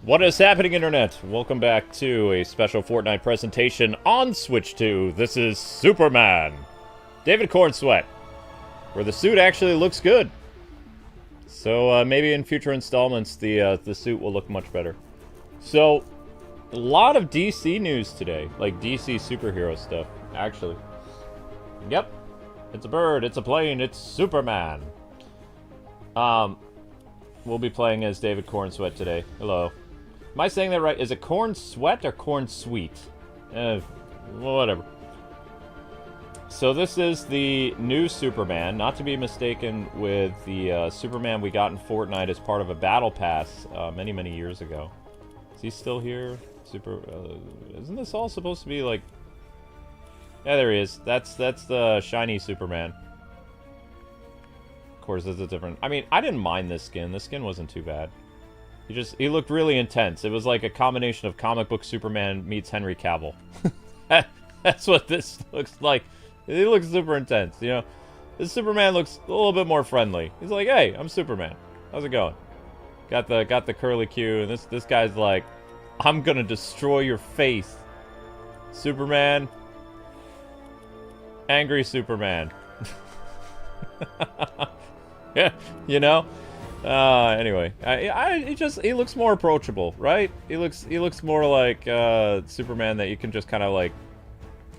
What is happening, Internet? Welcome back to a special Fortnite presentation on Switch 2. This is Superman. David Cornsweat, where the suit actually looks good. So maybe in future installments, the suit will look much better. So, a lot of DC news today, like DC superhero stuff, actually. Yep, it's a bird, it's a plane, it's Superman. We'll be playing as David Cornsweat today. Hello. Am I saying that right? Is it corn sweat or corn sweet? Whatever. So this is the new Superman, not to be mistaken with the Superman we got in Fortnite as part of a battle pass many, many years ago. Is he still here? Isn't this all supposed to be like... Yeah, there he is. That's the shiny Superman. Of course, it's a different... I mean, I didn't mind this skin. This skin wasn't too bad. He looked really intense. It was like a combination of comic book Superman meets Henry Cavill. That's what this looks like. He looks super intense, you know? This Superman looks a little bit more friendly. He's like, hey, I'm Superman. How's it going? Got the curly Q, and this guy's like, I'm gonna destroy your face. Superman. Angry Superman. Yeah, you know? Anyway, he looks more approachable, right? He looks more like Superman that you can just kind of like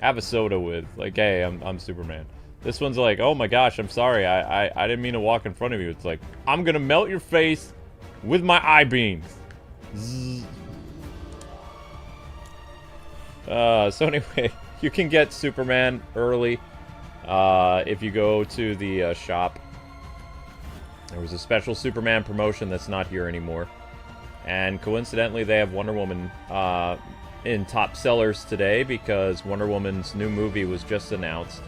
have a soda with. Like, hey, I'm Superman. This one's like, oh my gosh, I'm sorry, I didn't mean to walk in front of you. It's like, I'm gonna melt your face with my eye beams. Zzz. So anyway, you can get Superman early if you go to the shop. There was a special Superman promotion that's not here anymore. And coincidentally, they have Wonder Woman in top sellers today because Wonder Woman's new movie was just announced.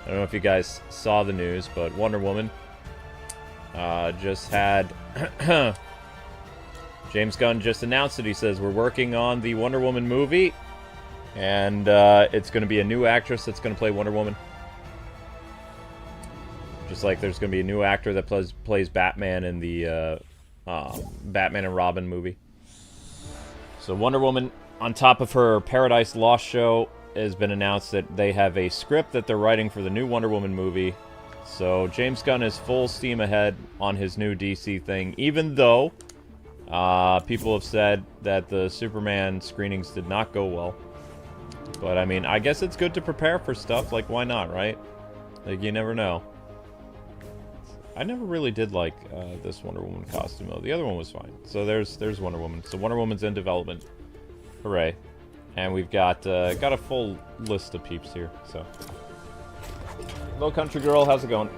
I don't know if you guys saw the news, but Wonder Woman just had... James Gunn just announced it. He says, we're working on the Wonder Woman movie. And it's going to be a new actress that's going to play Wonder Woman. Just like there's going to be a new actor that plays Batman in the Batman and Robin movie. So Wonder Woman, on top of her Paradise Lost show, has been announced that they have a script that they're writing for the new Wonder Woman movie. So James Gunn is full steam ahead on his new DC thing, even though people have said that the Superman screenings did not go well. But, I mean, I guess it's good to prepare for stuff. Like, why not, right? Like, you never know. I never really did like this Wonder Woman costume, though. The other one was fine. So there's Wonder Woman. So Wonder Woman's in development. Hooray. And we've got a full list of peeps here, so. Hello, country girl. How's it going?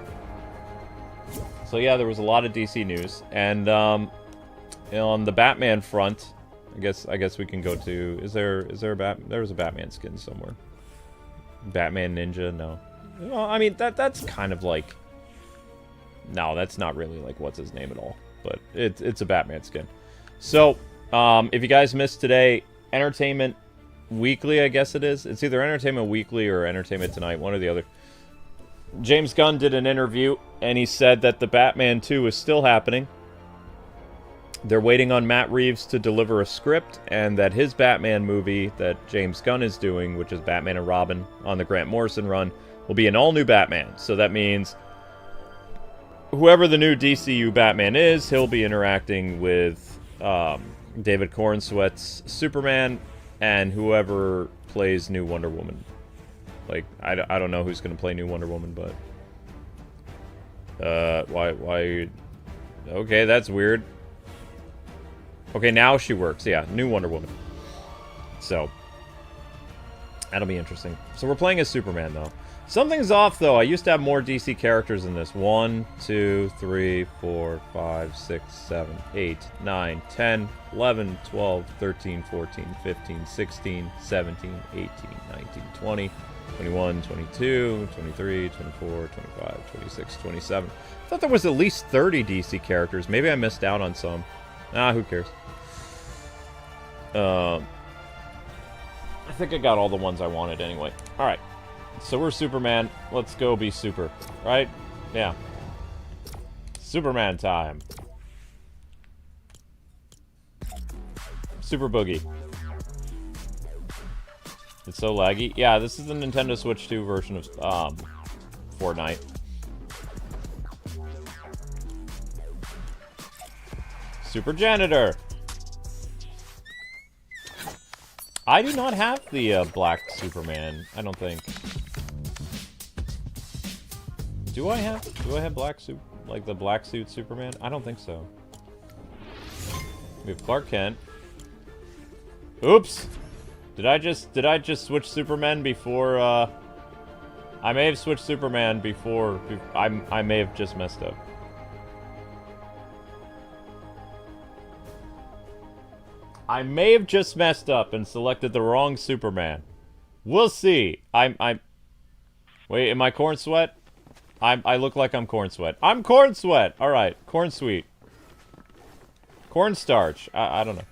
So, yeah, there was a lot of DC news. And on the Batman front... I guess we can go to... Is there a There's a Batman skin somewhere. Batman Ninja? No. Well, I mean, that's kind of like... No, that's not really like what's his name at all. But it's a Batman skin. So, if you guys missed today, Entertainment Weekly, I guess it is. It's either Entertainment Weekly or Entertainment Tonight, one or the other. James Gunn did an interview, and he said that the Batman 2 is still happening. They're waiting on Matt Reeves to deliver a script, and that his Batman movie that James Gunn is doing, which is Batman and Robin on the Grant Morrison run, will be an all-new Batman. So that means whoever the new DCU Batman is, he'll be interacting with David Cornsweat's Superman and whoever plays new Wonder Woman. Like, I don't know who's going to play new Wonder Woman, but... Why... Okay, that's weird. Okay, now she works. Yeah, new Wonder Woman. So, that'll be interesting. So we're playing as Superman, though. Something's off, though. I used to have more DC characters in this. 1, 2, 3, 4, 5, 6, 7, 8, 9, 10, 11, 12, 13, 14, 15, 16, 17, 18, 19, 20, 21, 22, 23, 24, 25, 26, 27. I thought there was at least 30 DC characters. Maybe I missed out on some. Who cares? I think I got all the ones I wanted anyway. Alright. So we're Superman. Let's go be super. Right? Yeah. Superman time. Super Boogie. It's so laggy. Yeah, this is the Nintendo Switch 2 version of Fortnite. Super Janitor. I do not have the black Superman. I don't think. Do I have black suit, like the black suit Superman? I don't think so. We have Clark Kent. Oops. Did I just switch Superman before I may have switched Superman before I may have just messed up. I may have just messed up and selected the wrong Superman. We'll see. Wait, am I Corn Sweat? I look like I'm Corn Sweat. I'm Corn Sweat! Alright, Corn Sweet. Cornstarch. I don't know.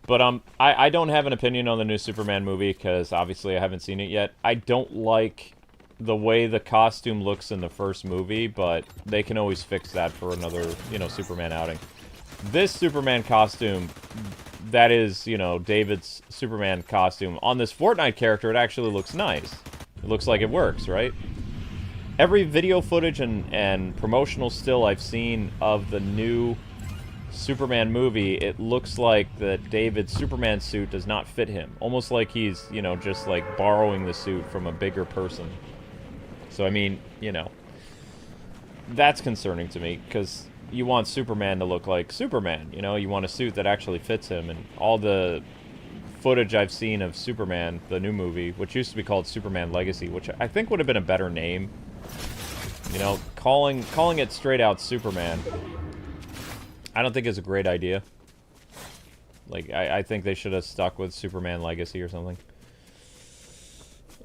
But, I don't have an opinion on the new Superman movie, because obviously I haven't seen it yet. I don't like the way the costume looks in the first movie, but they can always fix that for another, you know, Superman outing. This Superman costume, that is, you know, David's Superman costume, on this Fortnite character, it actually looks nice. It looks like it works, right? Every video footage and promotional still I've seen of the new Superman movie, it looks like that David's Superman suit does not fit him. Almost like he's, you know, just like borrowing the suit from a bigger person. So, I mean, you know, that's concerning to me, because you want Superman to look like Superman, you know? You want a suit that actually fits him, and all the footage I've seen of Superman, the new movie, which used to be called Superman Legacy, which I think would have been a better name. You know, calling it straight out Superman, I don't think is a great idea. Like, I think they should have stuck with Superman Legacy or something.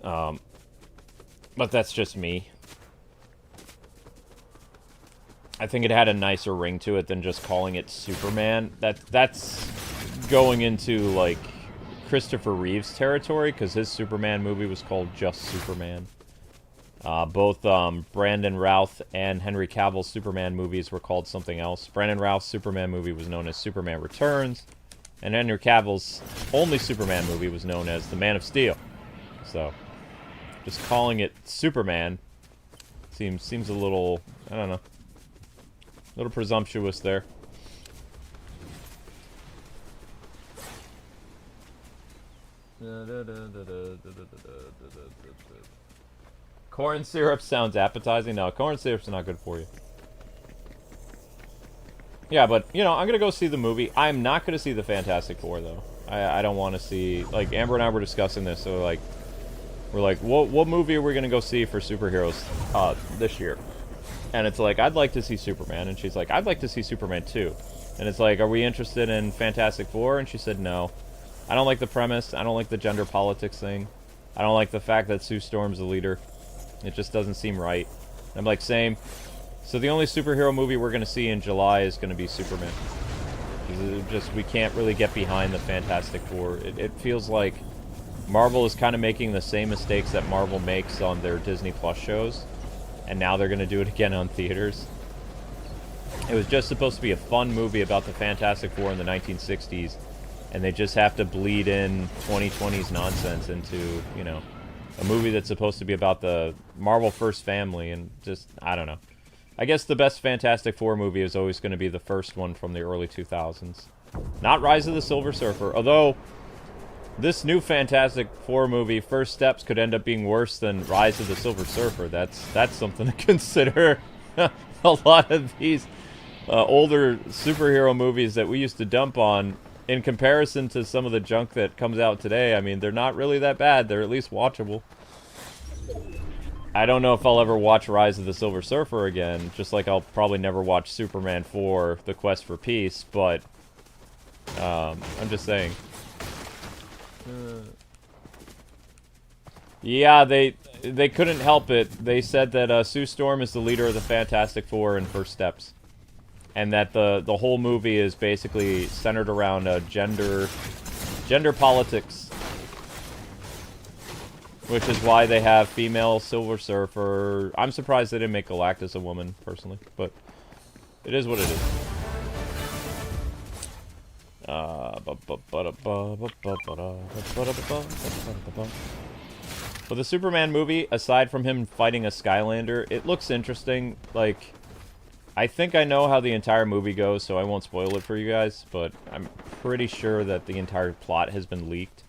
But that's just me. I think it had a nicer ring to it than just calling it Superman. That's going into, like, Christopher Reeve's territory, because his Superman movie was called just Superman. Both Brandon Routh and Henry Cavill's Superman movies were called something else. Brandon Routh's Superman movie was known as Superman Returns, and Henry Cavill's only Superman movie was known as The Man of Steel. So, just calling it Superman seems a little, I don't know, a little presumptuous there. Corn syrup sounds appetizing. No, corn syrup's not good for you. Yeah, but, you know, I'm gonna go see the movie. I'm not gonna see the Fantastic Four, though. I don't want to see... Like, Amber and I were discussing this, so, like... We're like, what movie are we gonna go see for superheroes this year? And it's like, I'd like to see Superman. And she's like, I'd like to see Superman 2. And it's like, are we interested in Fantastic Four? And she said, no. I don't like the premise. I don't like the gender politics thing. I don't like the fact that Sue Storm's the leader. It just doesn't seem right. I'm like, same. So the only superhero movie we're going to see in July is going to be Superman. Just, we can't really get behind the Fantastic Four. It feels like Marvel is kind of making the same mistakes that Marvel makes on their Disney Plus shows. And now they're going to do it again on theaters. It was just supposed to be a fun movie about the Fantastic Four in the 1960s. And they just have to bleed in 2020's nonsense into, you know, a movie that's supposed to be about the Marvel First Family, and just, I don't know. I guess the best Fantastic Four movie is always going to be the first one from the early 2000s. Not Rise of the Silver Surfer, although this new Fantastic Four movie, First Steps, could end up being worse than Rise of the Silver Surfer. That's something to consider. A lot of these older superhero movies that we used to dump on, in comparison to some of the junk that comes out today, I mean, they're not really that bad. They're at least watchable. I don't know if I'll ever watch Rise of the Silver Surfer again, just like I'll probably never watch Superman 4, The Quest for Peace, but I'm just saying. Yeah, they couldn't help it. They said that Sue Storm is the leader of the Fantastic Four in First Steps. And that the whole movie is basically centered around gender politics, which is why they have female Silver Surfer. I'm surprised they didn't make Galactus a woman, personally, but it is what it is. But the Superman movie, aside from him fighting a Skylander, it looks interesting. Like, I think I know how the entire movie goes, so I won't spoil it for you guys, but I'm pretty sure that the entire plot has been leaked.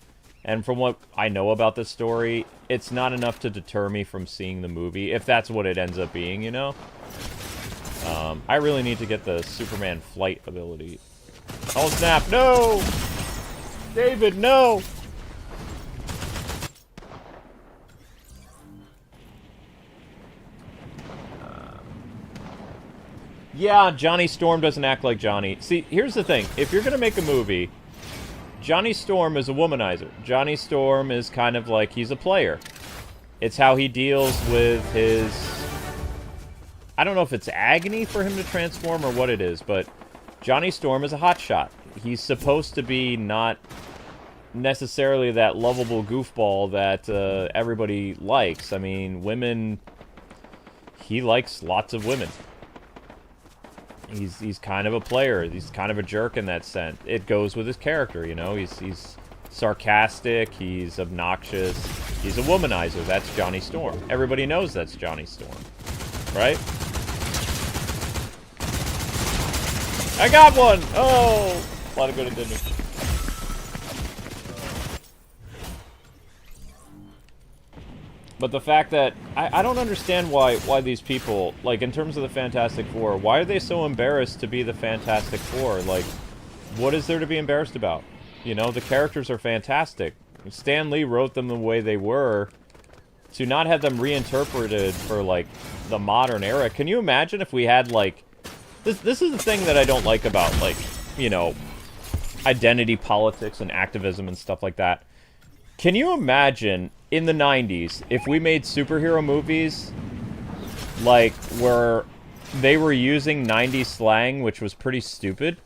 And from what I know about this story, it's not enough to deter me from seeing the movie, if that's what it ends up being, you know? I really need to get the Superman flight ability. Oh, snap. No! David, no! Yeah, Johnny Storm doesn't act like Johnny. See, here's the thing. If you're going to make a movie, Johnny Storm is a womanizer. Johnny Storm is kind of like he's a player. It's how he deals with his... I don't know if it's agony for him to transform or what it is, but Johnny Storm is a hotshot. He's supposed to be not necessarily that lovable goofball that everybody likes. I mean, women... He likes lots of women. He's kind of a player. He's kind of a jerk in that sense. It goes with his character, you know? He's sarcastic. He's obnoxious. He's a womanizer. That's Johnny Storm. Everybody knows that's Johnny Storm. Right? I got one! Oh! A lot of good it did me. But the fact that... I don't understand why these people, like, in terms of the Fantastic Four, why are they so embarrassed to be the Fantastic Four? Like, what is there to be embarrassed about? You know, the characters are fantastic. Stan Lee wrote them the way they were. To not have them reinterpreted for, like, the modern era. Can you imagine if we had, like... This is the thing that I don't like about, like, you know, identity politics and activism and stuff like that. Can you imagine, in the 90s, if we made superhero movies, like, where they were using 90s slang, which was pretty stupid?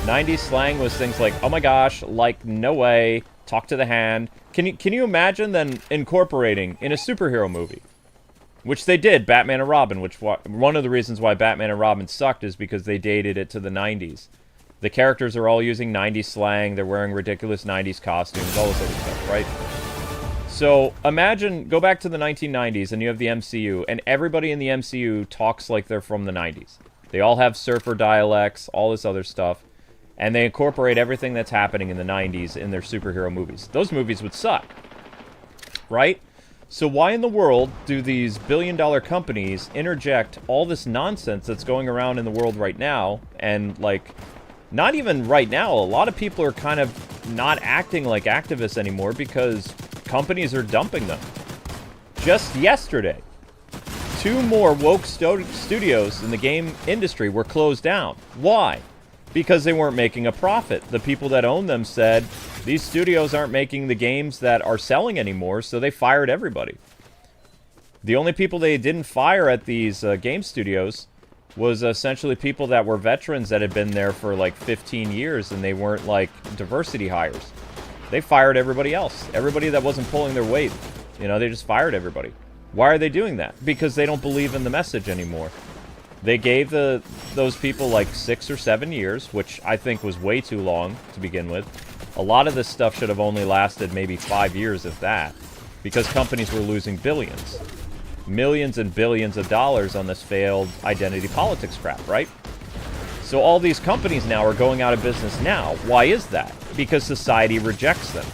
90s slang was things like, oh my gosh, like, no way, talk to the hand. Can you imagine then incorporating in a superhero movie? Which they did, Batman and Robin, which one of the reasons why Batman and Robin sucked is because they dated it to the 90s. The characters are all using 90s slang, they're wearing ridiculous 90s costumes, all this other stuff, right? So, imagine, go back to the 1990s and you have the MCU, and everybody in the MCU talks like they're from the 90s. They all have surfer dialects, all this other stuff, and they incorporate everything that's happening in the 90s in their superhero movies. Those movies would suck, right? So why in the world do these billion-dollar companies interject all this nonsense that's going around in the world right now? And, like, not even right now. A lot of people are kind of not acting like activists anymore because companies are dumping them. Just yesterday, 2 more woke studios in the game industry were closed down. Why? Because they weren't making a profit. The people that own them said, these studios aren't making the games that are selling anymore, so they fired everybody. The only people they didn't fire at these game studios was essentially people that were veterans that had been there for like 15 years, and they weren't like diversity hires. They fired everybody else. Everybody that wasn't pulling their weight. You know, they just fired everybody. Why are they doing that? Because they don't believe in the message anymore. They gave those people like 6 or 7 years, which I think was way too long to begin with. A lot of this stuff should have only lasted maybe 5 years, if that, because companies were losing billions. Millions and billions of dollars on this failed identity politics crap, right? So all these companies now are going out of business now. Why is that? Because society rejects them.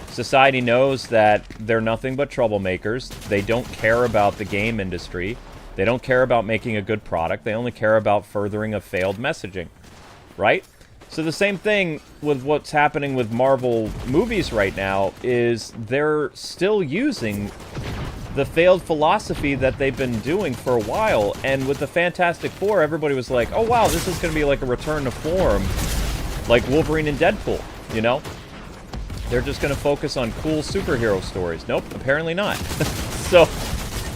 Society knows that they're nothing but troublemakers. They don't care about the game industry. They don't care about making a good product. They only care about furthering a failed messaging, right? So the same thing with what's happening with Marvel movies right now is they're still using the failed philosophy that they've been doing for a while. And with the Fantastic Four, everybody was like, oh wow, this is going to be like a return to form, like Wolverine and Deadpool, you know? They're just going to focus on cool superhero stories. Nope, apparently not. So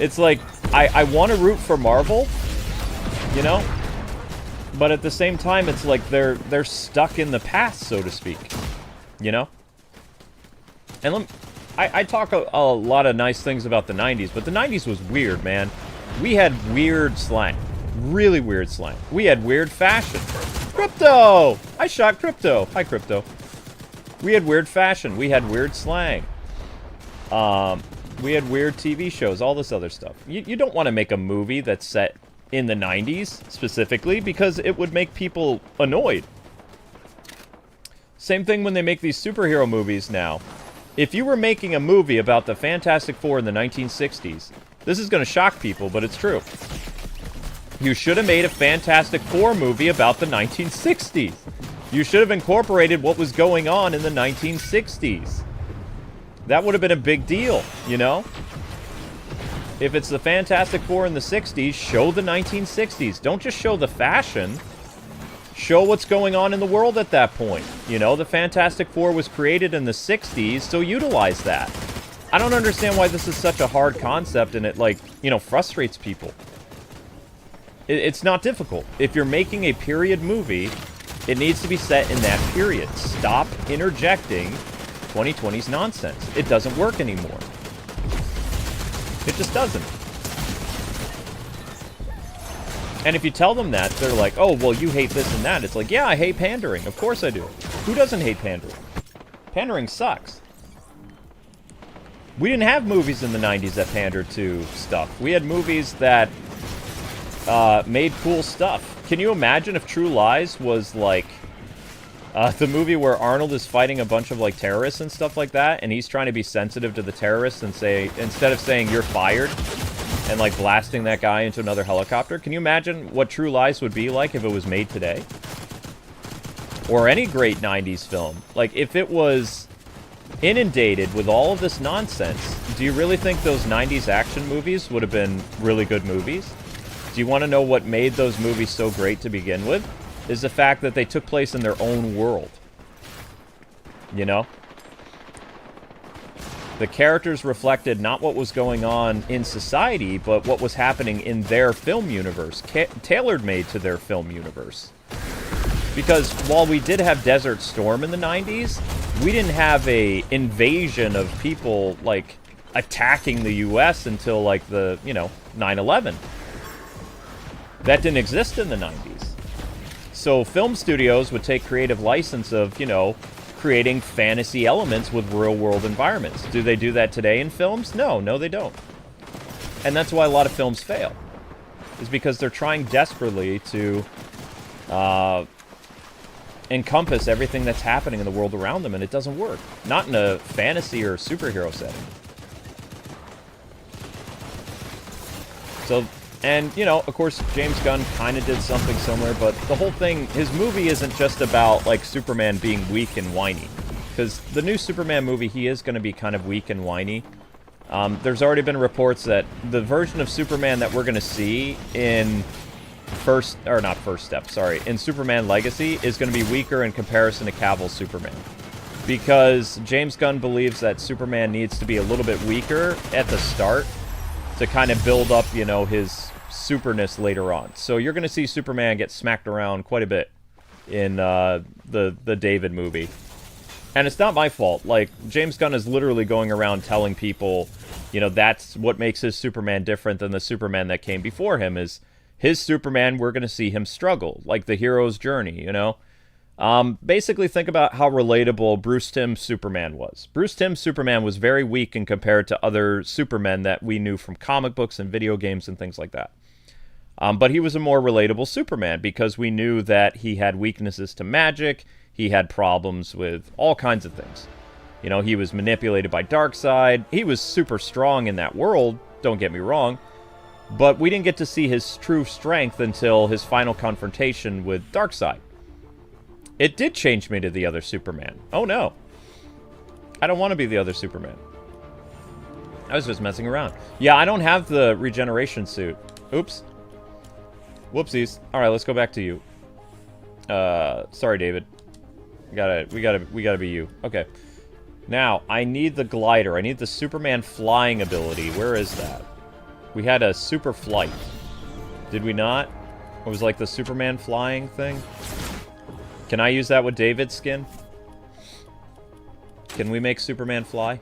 it's like, I want to root for Marvel, you know? But at the same time, it's like they're stuck in the past, so to speak, you know? And I talk a lot of nice things about the 90s, but the 90s was weird, man. We had weird slang. Really weird slang. We had weird fashion. Crypto! I shot Crypto. Hi, Crypto. We had weird fashion. We had weird slang. We had weird TV shows, all this other stuff. You don't want to make a movie that's set in the 90s, specifically, because it would make people annoyed. Same thing when they make these superhero movies now. If you were making a movie about the Fantastic Four in the 1960s, this is going to shock people, but it's true. You should have made a Fantastic Four movie about the 1960s. You should have incorporated what was going on in the 1960s. That would have been a big deal, you know? If it's the Fantastic Four in the 60s, show the 1960s. Don't just show the fashion. Show what's going on in the world at that point. You know, the Fantastic Four was created in the 60s, so utilize that. I don't understand why this is such a hard concept and it, like, you know, frustrates people. It's not difficult. If you're making a period movie, it needs to be set in that period. Stop interjecting 2020's nonsense. It doesn't work anymore. It just doesn't. And if you tell them that, they're like, oh, well, you hate this and that. It's like, yeah, I hate pandering. Of course I do. Who doesn't hate pandering? Pandering sucks. We didn't have movies in the 90s that pandered to stuff. We had movies that made cool stuff. Can you imagine if True Lies was like the movie where Arnold is fighting a bunch of like terrorists and stuff like that, and he's trying to be sensitive to the terrorists and say, instead of saying you're fired and like blasting that guy into another helicopter, can you imagine what True Lies would be like if it was made today? Or any great 90s film. Like, if it was inundated with all of this nonsense, do you really think those 90s action movies would have been really good movies? Do you want to know what made those movies so great to begin with? Is the fact that they took place in their own world. You know? The characters reflected not what was going on in society, but what was happening in their film universe, tailor-made to their film universe. Because while we did have Desert Storm in the 90s, we didn't have a invasion of people, like, attacking the US until, like, the, you know, 9/11. That didn't exist in the 90s. So film studios would take creative license of, you know, creating fantasy elements with real-world environments. Do they do that today in films? No, they don't. And that's why a lot of films fail. Is because they're trying desperately to encompass everything that's happening in the world around them, and it doesn't work. Not in a fantasy or superhero setting. So, and, you know, of course, James Gunn kind of did something similar, but the whole thing, his movie isn't just about, like, Superman being weak and whiny. Because the new Superman movie, he is going to be kind of weak and whiny. There's already been reports that the version of Superman that we're going to see in in Superman Legacy is going to be weaker in comparison to Cavill's Superman. Because James Gunn believes that Superman needs to be a little bit weaker at the start to kind of build up, you know, his superness later on. So you're going to see Superman get smacked around quite a bit in the David movie. And it's not my fault. Like, James Gunn is literally going around telling people, you know, that's what makes his Superman different than the Superman that came before him, is his Superman, we're going to see him struggle, like the hero's journey, you know? Basically, think about how relatable Bruce Timm's Superman was. Bruce Timm's Superman was very weak in compared to other Supermen that we knew from comic books and video games and things like that. But he was a more relatable Superman because we knew that he had weaknesses to magic, he had problems with all kinds of things. You know, he was manipulated by Darkseid, he was super strong in that world, don't get me wrong, but we didn't get to see his true strength until his final confrontation with Darkseid. It did change me to the other Superman. Oh no. I don't want to be the other Superman. I was just messing around. Yeah, I don't have the regeneration suit. Oops. Whoopsies. Alright, let's go back to you. Sorry, David. We gotta be you. Okay. Now, I need the glider. I need the Superman flying ability. Where is that? We had a super flight. Did we not? It was like the Superman flying thing? Can I use that with David's skin? Can we make Superman fly?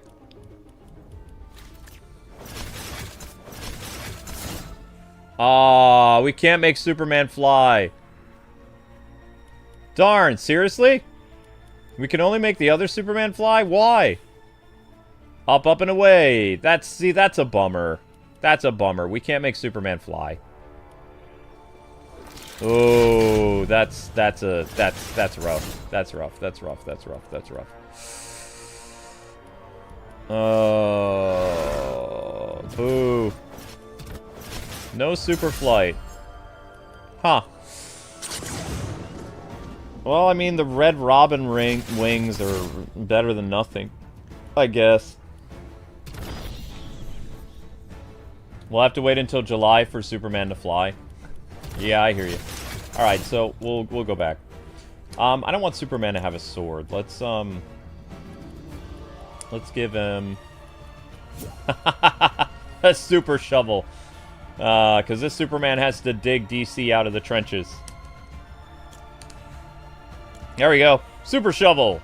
Ah, we can't make Superman fly. Darn, seriously? We can only make the other Superman fly? Why? Up, up, and away. See, that's a bummer. That's a bummer. We can't make Superman fly. Oh, that's rough. That's rough. That's rough. That's rough. That's rough. Oh, boo. No super flight. Huh. Well, I mean, the Red Robin wings are better than nothing, I guess. We'll have to wait until July for Superman to fly. Yeah, I hear you. All right, so we'll go back. I don't want Superman to have a sword. Let's give him a super shovel, because this Superman has to dig DC out of the trenches. There we go. Super shovel.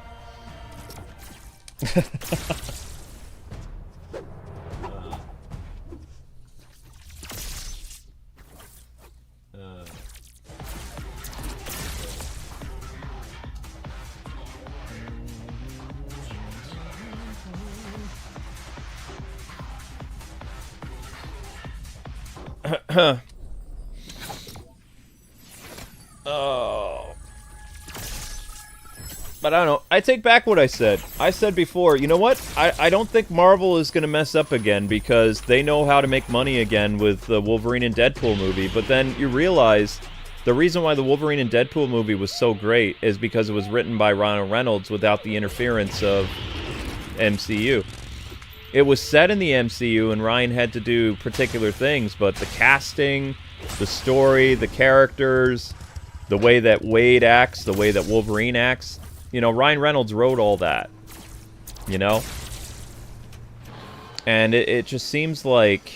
Oh. But I don't know. I take back what I said. I said before, you know what? I don't think Marvel is going to mess up again because they know how to make money again with the Wolverine and Deadpool movie. But then you realize the reason why the Wolverine and Deadpool movie was so great is because it was written by Ryan Reynolds without the interference of MCU. It was set in the MCU and Ryan had to do particular things, but the casting, the story, the characters, the way that Wade acts, the way that Wolverine acts, you know, Ryan Reynolds wrote all that, you know? And it just seems like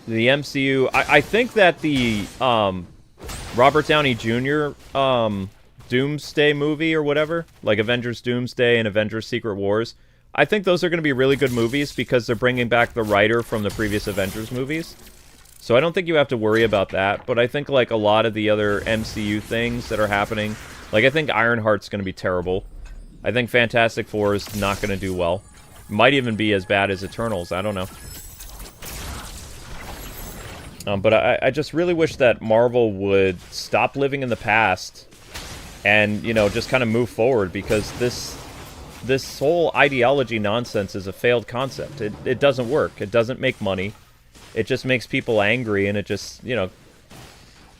the MCU... I think that the Robert Downey Jr. Doomsday movie or whatever, like Avengers Doomsday and Avengers Secret Wars, I think those are going to be really good movies because they're bringing back the writer from the previous Avengers movies. So I don't think you have to worry about that, but I think like a lot of the other MCU things that are happening, like I think Ironheart's going to be terrible. I think Fantastic Four is not going to do well. Might even be as bad as Eternals, I don't know. But I just really wish that Marvel would stop living in the past and, you know, just kind of move forward because this whole ideology nonsense is a failed concept. It doesn't work. It doesn't make money. It just makes people angry, and it just, you know,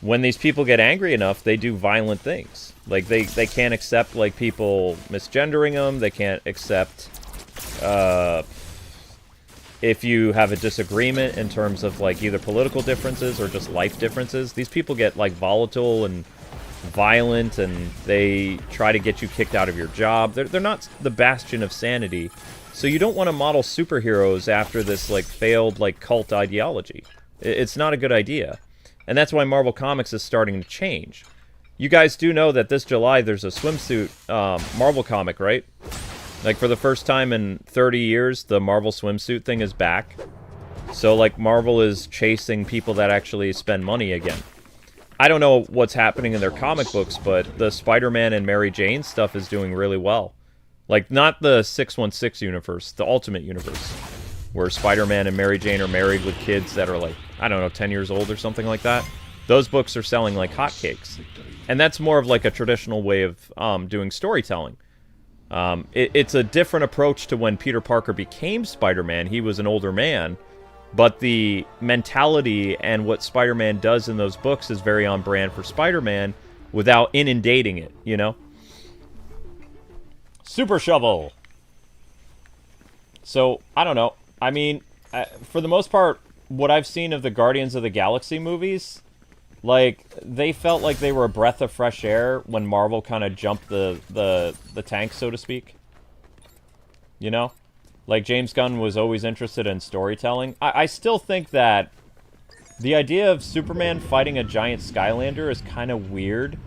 when these people get angry enough, they do violent things. Like, they can't accept, like, people misgendering them. They can't accept, if you have a disagreement in terms of, like, either political differences or just life differences. These people get, like, volatile and violent, and they try to get you kicked out of your job. They're not the bastion of sanity. So you don't want to model superheroes after this, like, failed, like, cult ideology. It's not a good idea. And that's why Marvel Comics is starting to change. You guys do know that this July there's a swimsuit Marvel comic, right? Like, for the first time in 30 years, the Marvel swimsuit thing is back. So, like, Marvel is chasing people that actually spend money again. I don't know what's happening in their comic books, but the Spider-Man and Mary Jane stuff is doing really well. Like, not the 616 universe, the Ultimate Universe, where Spider-Man and Mary Jane are married with kids that are, like, I don't know, 10 years old or something like that. Those books are selling like hotcakes. And that's more of, like, a traditional way of doing storytelling. It's a different approach to when Peter Parker became Spider-Man. He was an older man. But the mentality and what Spider-Man does in those books is very on brand for Spider-Man without inundating it, you know? Super shovel! So, I don't know. I mean, for the most part, what I've seen of the Guardians of the Galaxy movies, like, they felt like they were a breath of fresh air when Marvel kind of jumped the tank, so to speak. You know? Like, James Gunn was always interested in storytelling. I still think that the idea of Superman fighting a giant Skylander is kind of weird.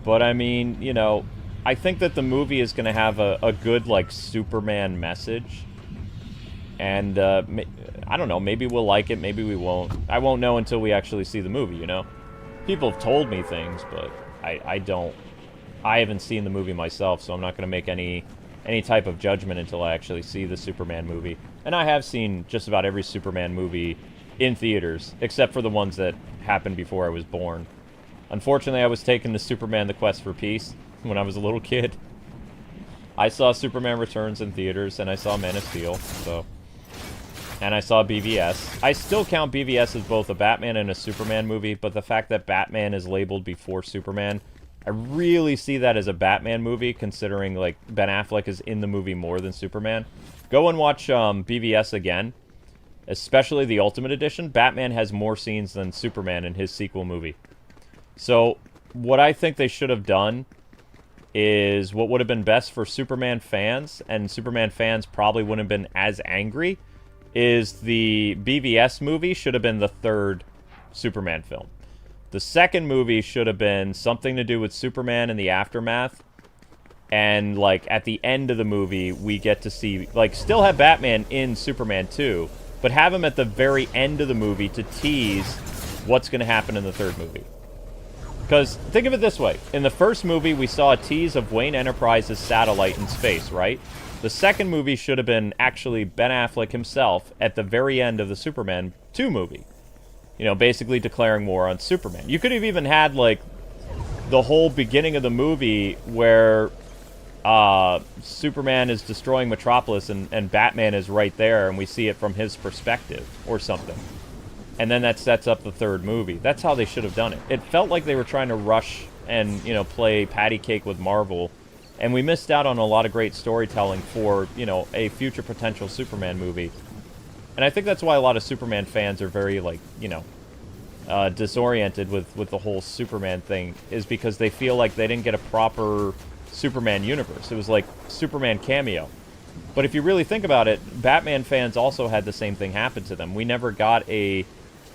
But, I mean, you know, I think that the movie is going to have a good, like, Superman message. And, I don't know, maybe we'll like it, maybe we won't. I won't know until we actually see the movie, you know? People have told me things, but I don't I haven't seen the movie myself, so I'm not going to make any type of judgment until I actually see the Superman movie. And I have seen just about every Superman movie in theaters, except for the ones that happened before I was born. Unfortunately, I was taken to Superman: The Quest for Peace when I was a little kid. I saw Superman Returns in theaters, and I saw Man of Steel, so... And I saw BVS. I still count BVS as both a Batman and a Superman movie, but the fact that Batman is labeled before Superman, I really see that as a Batman movie, considering, like, Ben Affleck is in the movie more than Superman. Go and watch BVS again, especially the Ultimate Edition. Batman has more scenes than Superman in his sequel movie. So, what I think they should have done is what would have been best for Superman fans, and Superman fans probably wouldn't have been as angry, is the BVS movie should have been the third Superman film. The second movie should have been something to do with Superman and the aftermath, and, like, at the end of the movie, we get to see, like, still have Batman in Superman 2, but have him at the very end of the movie to tease what's going to happen in the third movie. Because, think of it this way. In the first movie, we saw a tease of Wayne Enterprises' satellite in space, right? The second movie should have been actually Ben Affleck himself at the very end of the Superman 2 movie. You know, basically declaring war on Superman. You could have even had, like, the whole beginning of the movie where Superman is destroying Metropolis and Batman is right there and we see it from his perspective or something. And then that sets up the third movie. That's how they should have done it. It felt like they were trying to rush and, you know, play patty cake with Marvel. And we missed out on a lot of great storytelling for, you know, a future potential Superman movie. And I think that's why a lot of Superman fans are very, like, you know, disoriented with the whole Superman thing, is because they feel like they didn't get a proper Superman universe. It was like Superman cameo. But if you really think about it, Batman fans also had the same thing happen to them. We never got a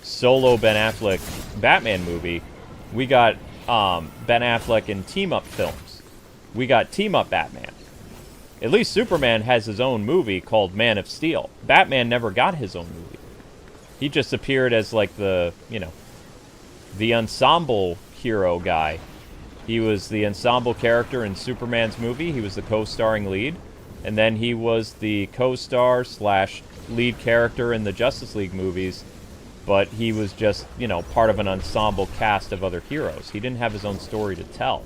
solo Ben Affleck Batman movie. We got Ben Affleck in team-up films. We got team-up Batman. At least Superman has his own movie called Man of Steel. Batman never got his own movie. He just appeared as, like, the, you know, the ensemble hero guy. He was the ensemble character in Superman's movie. He was the co-starring lead. And then he was the co-star / lead character in the Justice League movies. But he was just, you know, part of an ensemble cast of other heroes. He didn't have his own story to tell.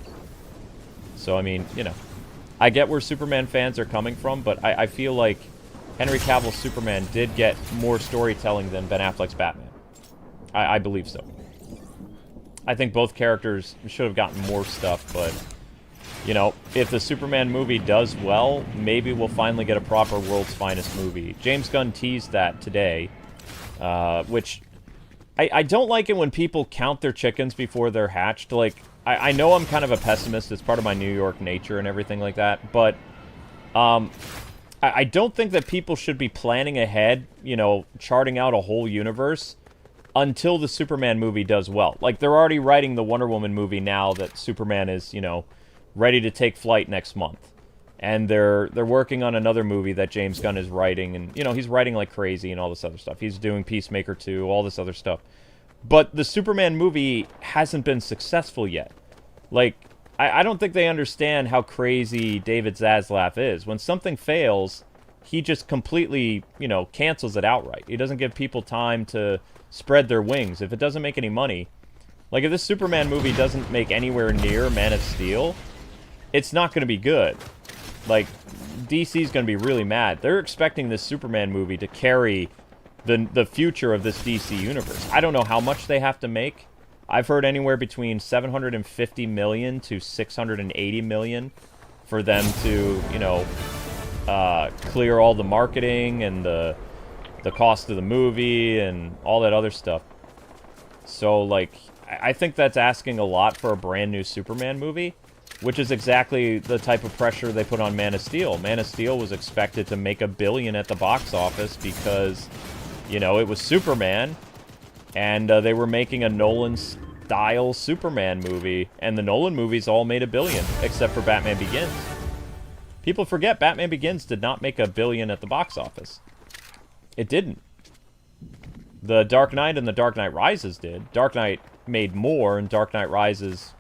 So, I mean, you know, I get where Superman fans are coming from, but I feel like Henry Cavill's Superman did get more storytelling than Ben Affleck's Batman. I believe so. I think both characters should have gotten more stuff, but, you know, if the Superman movie does well, maybe we'll finally get a proper World's Finest movie. James Gunn teased that today, which I don't like it when people count their chickens before they're hatched. Like, I know I'm kind of a pessimist. It's part of my New York nature and everything like that, but I don't think that people should be planning ahead, you know, charting out a whole universe until the Superman movie does well. Like, they're already writing the Wonder Woman movie now that Superman is, you know, ready to take flight next month. And they're working on another movie that James Gunn is writing, and, you know, he's writing like crazy and all this other stuff. He's doing Peacemaker 2, all this other stuff. But the Superman movie hasn't been successful yet. Like, I don't think they understand how crazy David Zaslav is. When something fails, he just completely, you know, cancels it outright. He doesn't give people time to spread their wings. If it doesn't make any money, like if this Superman movie doesn't make anywhere near Man of Steel, it's not going to be good. Like, DC's going to be really mad. They're expecting this Superman movie to carry the future of this DC universe. I don't know how much they have to make. I've heard anywhere between $750 million to $680 million for them to, you know, clear all the marketing and the cost of the movie and all that other stuff. So, like, I think that's asking a lot for a brand new Superman movie, which is exactly the type of pressure they put on Man of Steel. Man of Steel was expected to make $1 billion at the box office because, you know, it was Superman, and they were making a Nolan-style Superman movie, and the Nolan movies all made $1 billion, except for Batman Begins. People forget Batman Begins did not make $1 billion at the box office. It didn't. The Dark Knight and The Dark Knight Rises did. Dark Knight made more, and Dark Knight Rises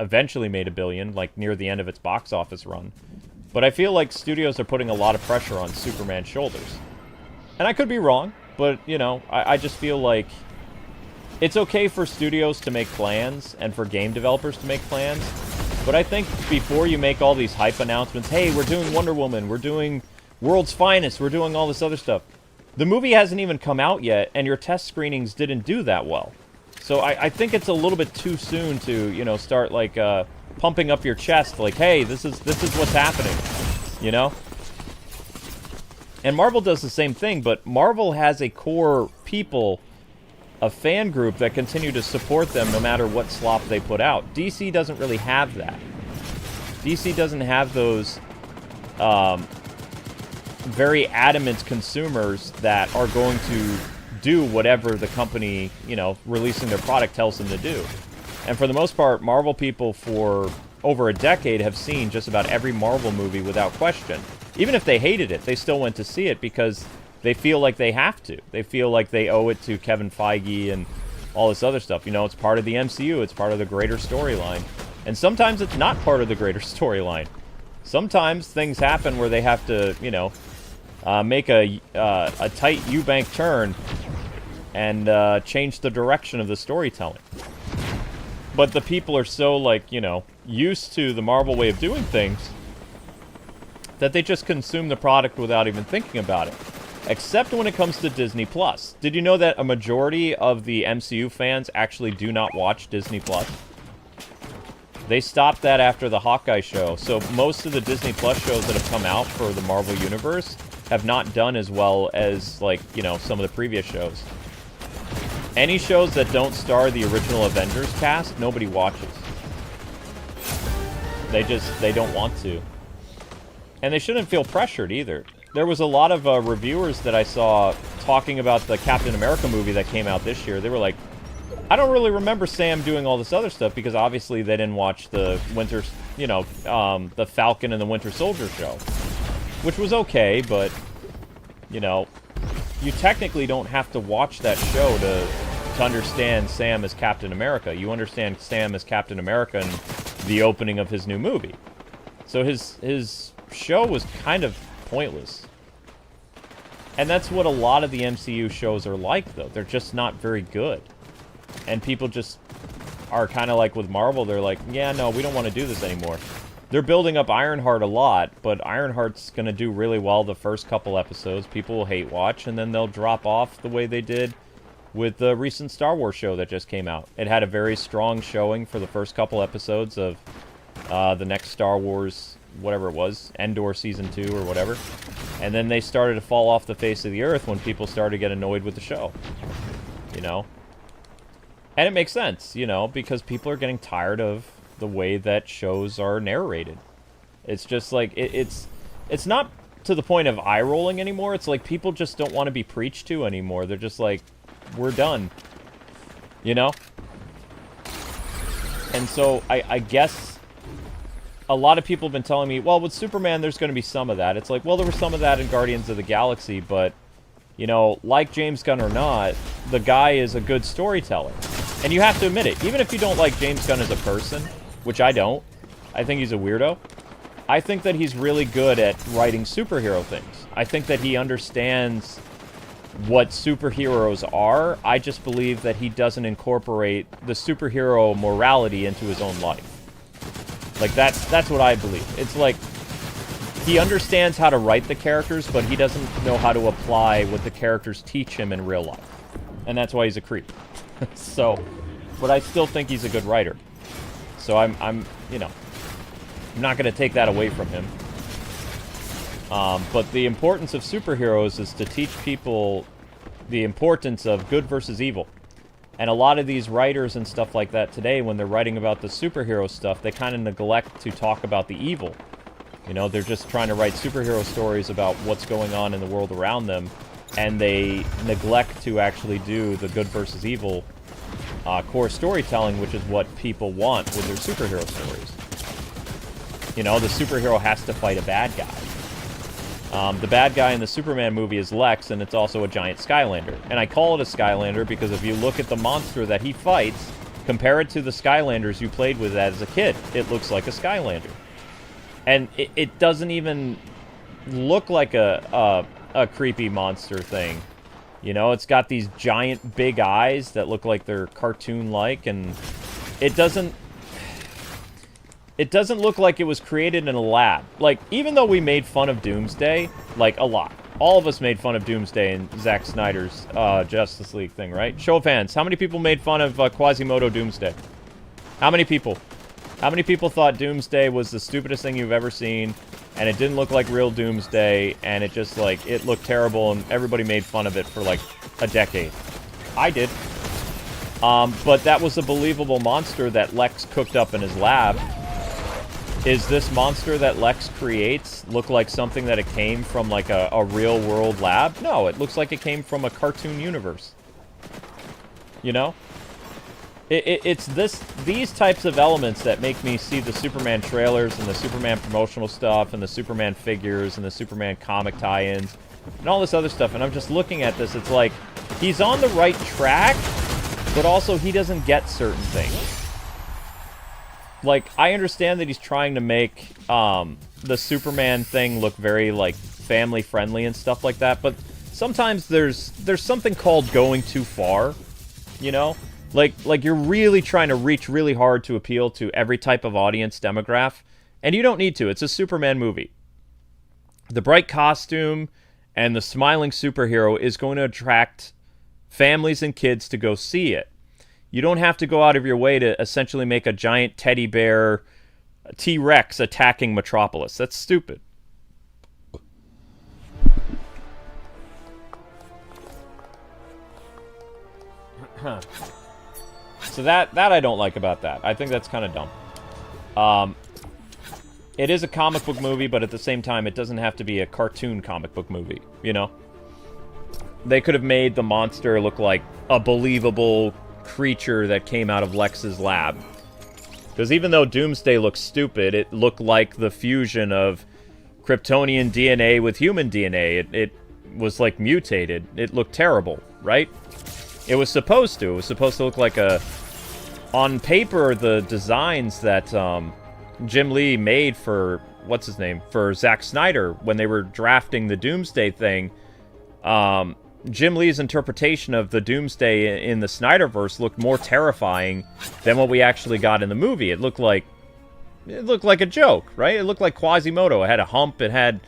eventually made $1 billion, like near the end of its box office run. But I feel like studios are putting a lot of pressure on Superman's shoulders. And I could be wrong, but, you know, I just feel like it's okay for studios to make plans and for game developers to make plans. But I think before you make all these hype announcements, hey, we're doing Wonder Woman, we're doing World's Finest, we're doing all this other stuff. The movie hasn't even come out yet, and your test screenings didn't do that well. So I think it's a little bit too soon to, you know, start, like, pumping up your chest, like, hey, this is what's happening, you know? And Marvel does the same thing, but Marvel has a core people, a fan group that continue to support them no matter what slop they put out. DC doesn't really have that. DC doesn't have those very adamant consumers that are going to do whatever the company, you know, releasing their product tells them to do. And for the most part, Marvel people for over a decade have seen just about every Marvel movie without question. Even if they hated it, they still went to see it because they feel like they have to. They feel like they owe it to Kevin Feige and all this other stuff. You know, it's part of the MCU. It's part of the greater storyline. And sometimes it's not part of the greater storyline. Sometimes things happen where they have to, you know, make a tight Eubank turn and change the direction of the storytelling. But the people are so, like, you know, used to the Marvel way of doing things that they just consume the product without even thinking about it. Except when it comes to Disney+. Did you know that a majority of the MCU fans actually do not watch Disney+? They stopped that after the Hawkeye show, so most of the Disney Plus shows that have come out for the Marvel Universe have not done as well as, like, you know, some of the previous shows. Any shows that don't star the original Avengers cast, nobody watches. They don't want to. And they shouldn't feel pressured either. There was a lot of reviewers that I saw talking about the Captain America movie that came out this year. They were like, I don't really remember Sam doing all this other stuff because obviously they didn't watch the Winter, you know, the Falcon and the Winter Soldier show. Which was okay, but, you know, you technically don't have to watch that show to understand Sam as Captain America. You understand Sam as Captain America in the opening of his new movie. So his show was kind of pointless. And that's what a lot of the MCU shows are like, though. They're just not very good. And people just are kind of like with Marvel, they're like, yeah, no, we don't want to do this anymore. They're building up Ironheart a lot, but Ironheart's going to do really well the first couple episodes. People will hate watch, and then they'll drop off the way they did with the recent Star Wars show that just came out. It had a very strong showing for the first couple episodes of the next Star Wars, whatever it was, Endor Season 2 or whatever. And then they started to fall off the face of the earth when people started to get annoyed with the show. You know? And it makes sense, you know, because people are getting tired of the way that shows are narrated. It's just like, it's not to the point of eye-rolling anymore. It's like people just don't want to be preached to anymore. They're just like, we're done. You know? And so, I guess a lot of people have been telling me, well, with Superman, there's going to be some of that. It's like, well, there was some of that in Guardians of the Galaxy, but, you know, like James Gunn or not, the guy is a good storyteller. And you have to admit it. Even if you don't like James Gunn as a person, which I don't, I think he's a weirdo, I think that he's really good at writing superhero things. I think that he understands what superheroes are. I just believe that he doesn't incorporate the superhero morality into his own life. Like, that's what I believe. It's like, he understands how to write the characters, but he doesn't know how to apply what the characters teach him in real life. And that's why he's a creep. So, but I still think he's a good writer. So I'm you know, I'm not going to take that away from him. But the importance of superheroes is to teach people the importance of good versus evil. And a lot of these writers and stuff like that today, when they're writing about the superhero stuff, they kind of neglect to talk about the evil. You know, they're just trying to write superhero stories about what's going on in the world around them, and they neglect to actually do the good versus evil core storytelling, which is what people want with their superhero stories. You know, the superhero has to fight a bad guy. The bad guy in the Superman movie is Lex, and it's also a giant Skylander. And I call it a Skylander because if you look at the monster that he fights, Compare it to the Skylanders you played with as a kid. It looks like a Skylander. And it doesn't even look like a creepy monster thing. You know, it's got these giant big eyes that look like they're cartoon-like, and it doesn't look like it was created in a lab. Like, even though we made fun of Doomsday, like, a lot. All of us made fun of Doomsday in Zack Snyder's Justice League thing, right? Show of hands. How many people made fun of Quasimodo Doomsday? How many people? How many people thought Doomsday was the stupidest thing you've ever seen, and it didn't look like real Doomsday, and it just, like, it looked terrible, and everybody made fun of it for, like, a decade? I did. But that was a believable monster that Lex cooked up in his lab. Is this monster that Lex creates look like something that it came from, like, a real-world lab? No, it looks like it came from a cartoon universe. You know? It's these types of elements that make me see the Superman trailers and the Superman promotional stuff and the Superman figures and the Superman comic tie-ins and all this other stuff. And I'm just looking at this. It's like, he's on the right track, but also he doesn't get certain things. Like, I understand that he's trying to make the Superman thing look very, like, family-friendly and stuff like that, but sometimes there's something called going too far, you know? Like you're really trying to reach really hard to appeal to every type of audience demographic, and you don't need to. It's a Superman movie. The bright costume and the smiling superhero is going to attract families and kids to go see it. You don't have to go out of your way to essentially make a giant teddy bear T-Rex attacking Metropolis. That's stupid. So that I don't like about that. I think that's kind of dumb. It is a comic book movie, but at the same time, it doesn't have to be a cartoon comic book movie, you know? They could have made the monster look like a believable creature that came out of Lex's lab. Because even though Doomsday looks stupid, it looked like the fusion of Kryptonian DNA with human DNA. It was, like, mutated. It looked terrible, right? It was supposed to. It was supposed to look like a... On paper, the designs that Jim Lee made for... What's his name? For Zack Snyder, when they were drafting the Doomsday thing, Jim Lee's interpretation of the Doomsday in the Snyderverse looked more terrifying than what we actually got in the movie. It looked like a joke, right? It looked like Quasimodo. It had a hump. It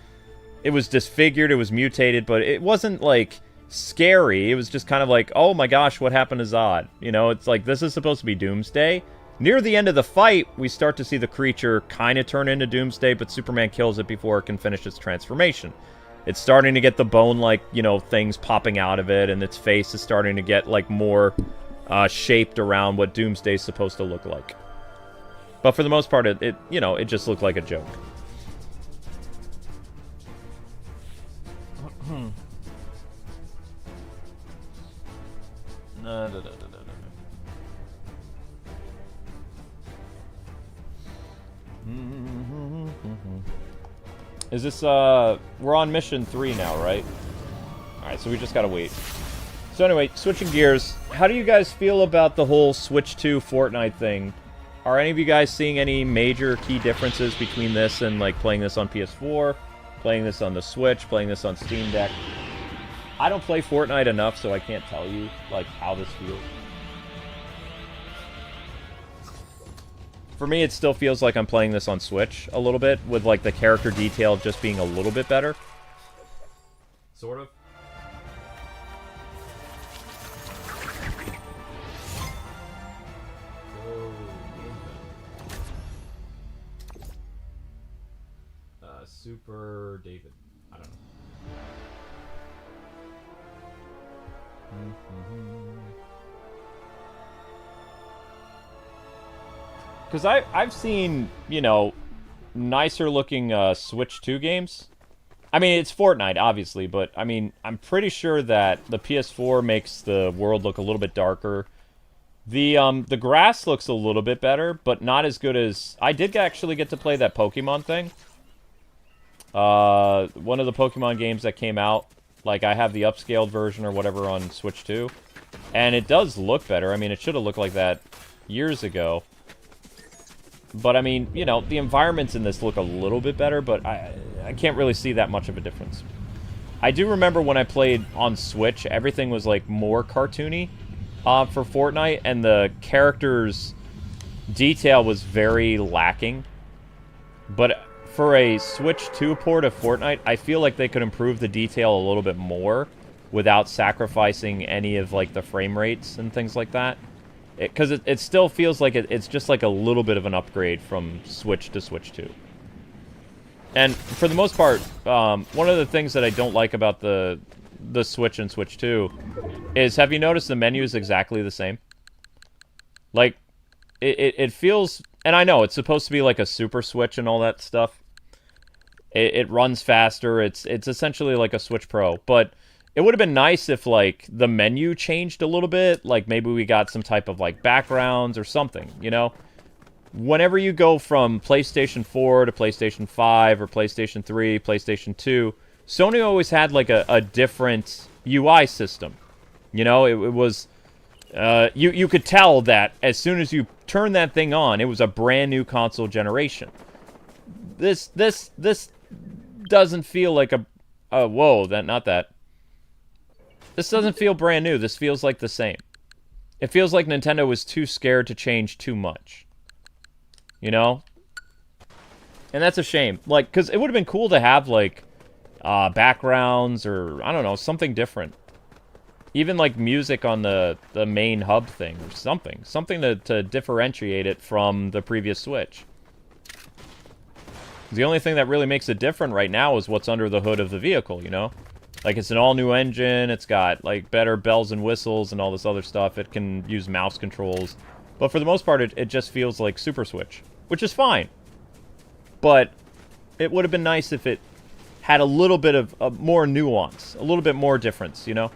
was disfigured. It was mutated, but it wasn't, like, scary. It was just kind of like, oh my gosh, what happened to Zod? You know, it's like, this is supposed to be Doomsday. Near the end of the fight, we start to see the creature kind of turn into Doomsday, but Superman kills it before it can finish its transformation. It's starting to get the bone-like, you know, things popping out of it, and its face is starting to get, like, more shaped around what Doomsday's supposed to look like. But for the most part, it you know, it just looked like a joke. Is this, we're on mission 3 now, right? Alright, so we just gotta wait. So anyway, switching gears, how do you guys feel about the whole Switch 2 Fortnite thing? Are any of you guys seeing any major key differences between this and, like, playing this on PS4, playing this on the Switch, playing this on Steam Deck? I don't play Fortnite enough, so I can't tell you, like, how this feels. For me, it still feels like I'm playing this on Switch a little bit, with, like, the character detail just being a little bit better. Sort of. Super David. I don't know. Because I've seen, you know, nicer looking Switch 2 games. I mean, it's Fortnite, obviously, but, I mean, I'm pretty sure that the PS4 makes the world look a little bit darker. The grass looks a little bit better, but not as good as... I did actually get to play that Pokemon thing. One of the Pokemon games that came out. Like, I have the upscaled version or whatever on Switch 2. And it does look better. I mean, it should have looked like that years ago. But, I mean, you know, the environments in this look a little bit better, but I can't really see that much of a difference. I do remember when I played on Switch, everything was, like, more cartoony for Fortnite, and the characters' detail was very lacking. But for a Switch 2 port of Fortnite, I feel like they could improve the detail a little bit more without sacrificing any of, like, the frame rates and things like that. Because it still feels like it's just, like, a little bit of an upgrade from Switch to Switch 2. And for the most part, one of the things that I don't like about the Switch and Switch 2 is, have you noticed the menu is exactly the same? Like, it feels... And I know, it's supposed to be like a Super Switch and all that stuff. It runs faster. It's essentially like a Switch Pro. But it would have been nice if, like, the menu changed a little bit. Like, maybe we got some type of, like, backgrounds or something, you know? Whenever you go from PlayStation 4 to PlayStation 5 or PlayStation 3, PlayStation 2, Sony always had, like, a different UI system. You know, it was... you could tell that as soon as you turn that thing on, it was a brand new console generation. This doesn't feel like a... whoa, not that. This doesn't feel brand new. This feels like the same. It feels like Nintendo was too scared to change too much. You know? And that's a shame. Like, because it would have been cool to have, like, backgrounds or, I don't know, something different. Even, like, music on the main hub thing or something. Something to differentiate it from the previous Switch. The only thing that really makes it different right now is what's under the hood of the vehicle, you know? Like, it's an all-new engine, it's got, like, better bells and whistles and all this other stuff. It can use mouse controls. But for the most part, it just feels like Super Switch. Which is fine. But it would have been nice if it had a little bit of more nuance. A little bit more difference, you know?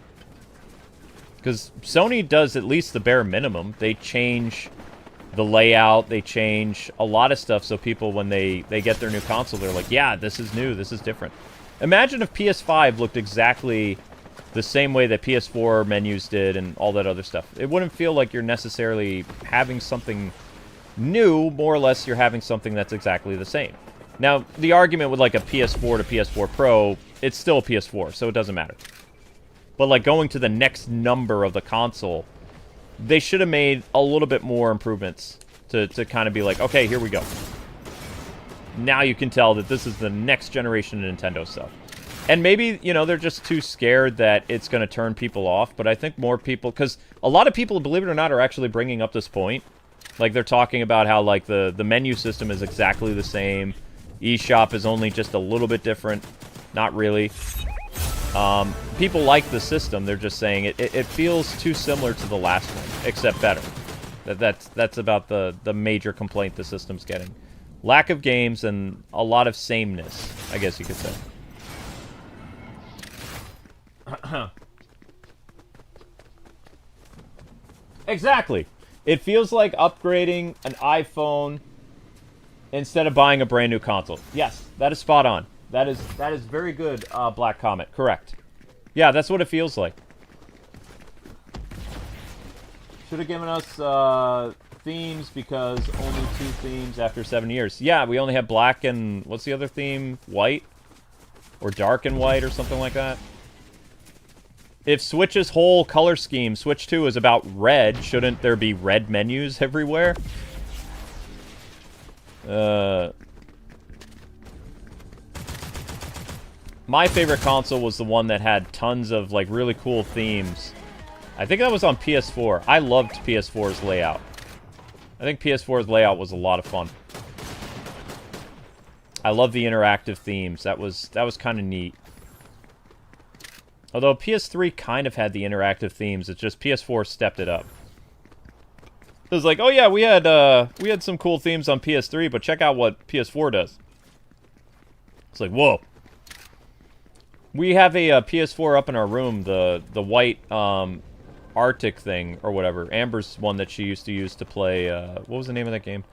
Because Sony does at least the bare minimum. They change the layout, they change a lot of stuff so people, when they get their new console, they're like, yeah, this is new, this is different. Imagine if PS5 looked exactly the same way that PS4 menus did and all that other stuff. It wouldn't feel like you're necessarily having something new, more or less you're having something that's exactly the same. Now, the argument with like a PS4 to PS4 Pro, it's still a PS4, so it doesn't matter. But like going to the next number of the console, they should have made a little bit more improvements to kind of be like, okay, here we go. Now you can tell that this is the next generation of Nintendo stuff. And maybe, you know, they're just too scared that it's going to turn people off. But I think more people... Because a lot of people, believe it or not, are actually bringing up this point. Like, they're talking about how, like, the menu system is exactly the same. eShop is only just a little bit different. Not really. People like the system. They're just saying it feels too similar to the last one, except better. That's about the major complaint the system's getting. Lack of games and a lot of sameness, I guess you could say. Exactly. It feels like upgrading an iPhone instead of buying a brand new console. Yes, that is spot on. That is very good, Black Comet. Correct. Yeah, that's what it feels like. Should have given us themes, because only 2 themes after 7 years. Yeah, we only have black and... What's the other theme? White? Or dark and white or something like that? If Switch's whole color scheme, Switch 2, is about red, shouldn't there be red menus everywhere? My favorite console was the one that had tons of, like, really cool themes. I think that was on PS4. I loved PS4's layout. I think PS4's layout was a lot of fun. I love the interactive themes. That was kind of neat. Although PS3 kind of had the interactive themes, it's just PS4 stepped it up. It was like, oh yeah, we had some cool themes on PS3, but check out what PS4 does. It's like, whoa. We have a PS4 up in our room, the white Arctic thing or whatever. Amber's one that she used to use to play. What was the name of that game?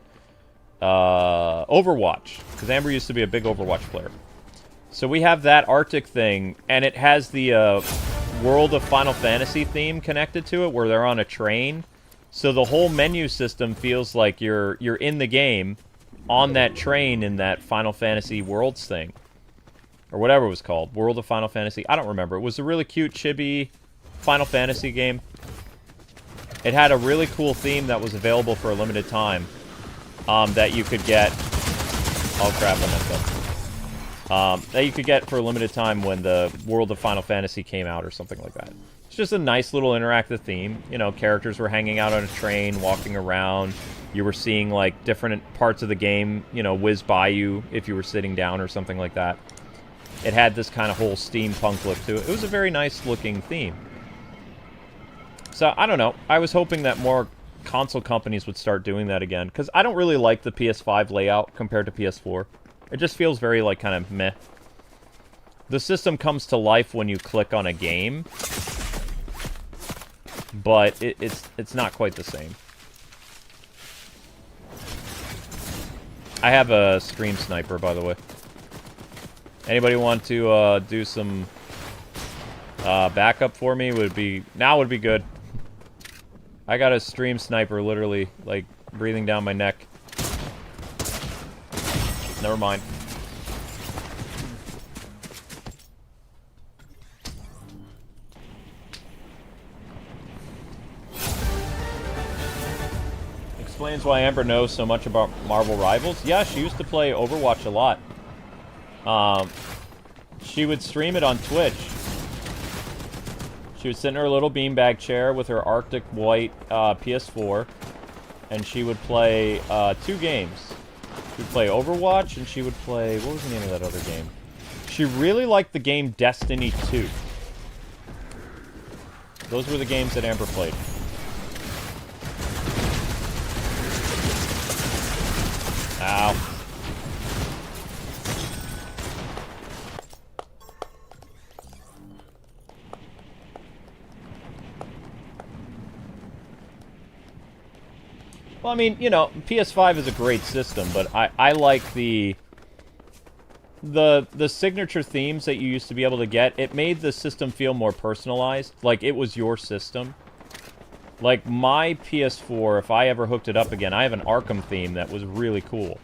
Overwatch, because Amber used to be a big Overwatch player. So we have that Arctic thing, and it has the World of Final Fantasy theme connected to it, where they're on a train. So the whole menu system feels like you're in the game on that train in that Final Fantasy Worlds thing. Or whatever it was called. World of Final Fantasy. I don't remember. It was a really cute, chibi Final Fantasy game. It had a really cool theme that was available for a limited time. That you could get... Oh crap, I messed up. That you could get for a limited time when the World of Final Fantasy came out or something like that. It's just a nice little interactive theme. You know, characters were hanging out on a train, walking around. You were seeing, like, different parts of the game, you know, whiz by you if you were sitting down or something like that. It had this kind of whole steampunk look to it. It was a very nice-looking theme. So, I don't know. I was hoping that more console companies would start doing that again, because I don't really like the PS5 layout compared to PS4. It just feels very, like, kind of meh. The system comes to life when you click on a game, but it's not quite the same. I have a Stream Sniper, by the way. Anybody want to do some backup for me? Now would be good. I got a Stream Sniper literally, like, breathing down my neck. Never mind. Explains why Amber knows so much about Marvel Rivals. Yeah, she used to play Overwatch a lot. She would stream it on Twitch. She would sit in her little beanbag chair with her Arctic White PS4, and she would play 2 games. She would play Overwatch, and she would play... What was the name of that other game? She really liked the game Destiny 2. Those were the games that Amber played. Ow. Well, I mean, you know, PS5 is a great system, but I like the signature themes that you used to be able to get. It made the system feel more personalized, like it was your system. Like, my PS4, if I ever hooked it up again, I have an Arkham theme that was really cool.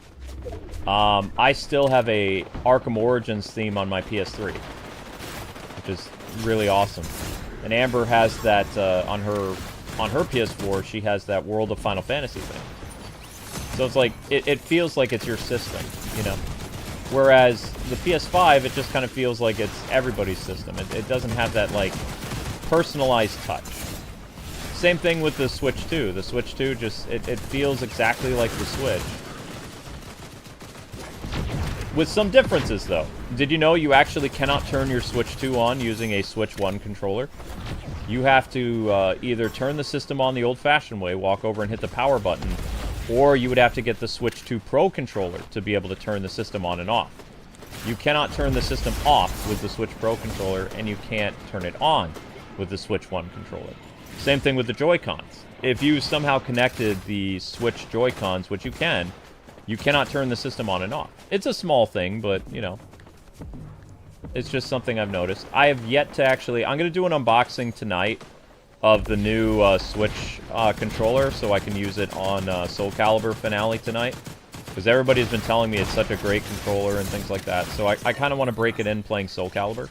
I still have a Arkham Origins theme on my PS3, which is really awesome. And Amber has that on her PS4. She has that World of Final Fantasy thing. So it's like it feels like it's your system, you know. Whereas the PS5, it just kind of feels like it's everybody's system. It doesn't have that, like, personalized touch. Same thing with the Switch 2. The Switch 2 just, it feels exactly like the Switch. With some differences, though. Did you know you actually cannot turn your Switch 2 on using a Switch 1 controller? You have to either turn the system on the old-fashioned way, walk over and hit the power button, or you would have to get the Switch 2 Pro controller to be able to turn the system on and off. You cannot turn the system off with the Switch Pro controller, and you can't turn it on with the Switch 1 controller. Same thing with the Joy-Cons. If you somehow connected the Switch Joy-Cons, which you cannot turn the system on and off. It's a small thing, but, you know, it's just something I've noticed. I have yet to actually... I'm going to do an unboxing tonight of the new Switch controller, so I can use it on Soul Calibur Finale tonight. Because everybody's been telling me it's such a great controller and things like that. So I kind of want to break it in playing Soul Calibur.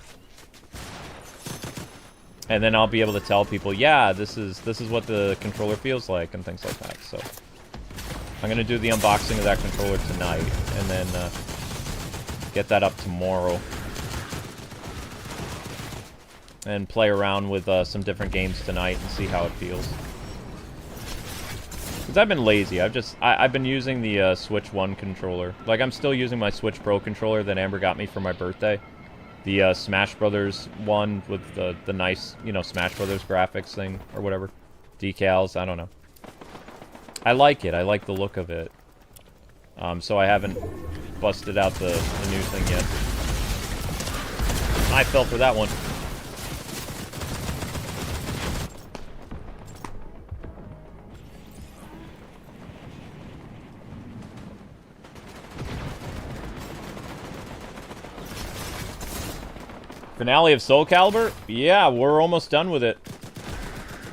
And then I'll be able to tell people, yeah, this is what the controller feels like, and things like that. So I'm going to do the unboxing of that controller tonight, and then get that up tomorrow. And play around with some different games tonight and see how it feels. Because I've been lazy. I've been using the Switch 1 controller. Like, I'm still using my Switch Pro controller that Amber got me for my birthday. The Smash Brothers one with the nice, you know, Smash Brothers graphics thing, or whatever. Decals, I don't know. I like it. I like the look of it. So I haven't busted out the new thing yet. I fell for that one. Finale of Soul Calibur? Yeah, we're almost done with it.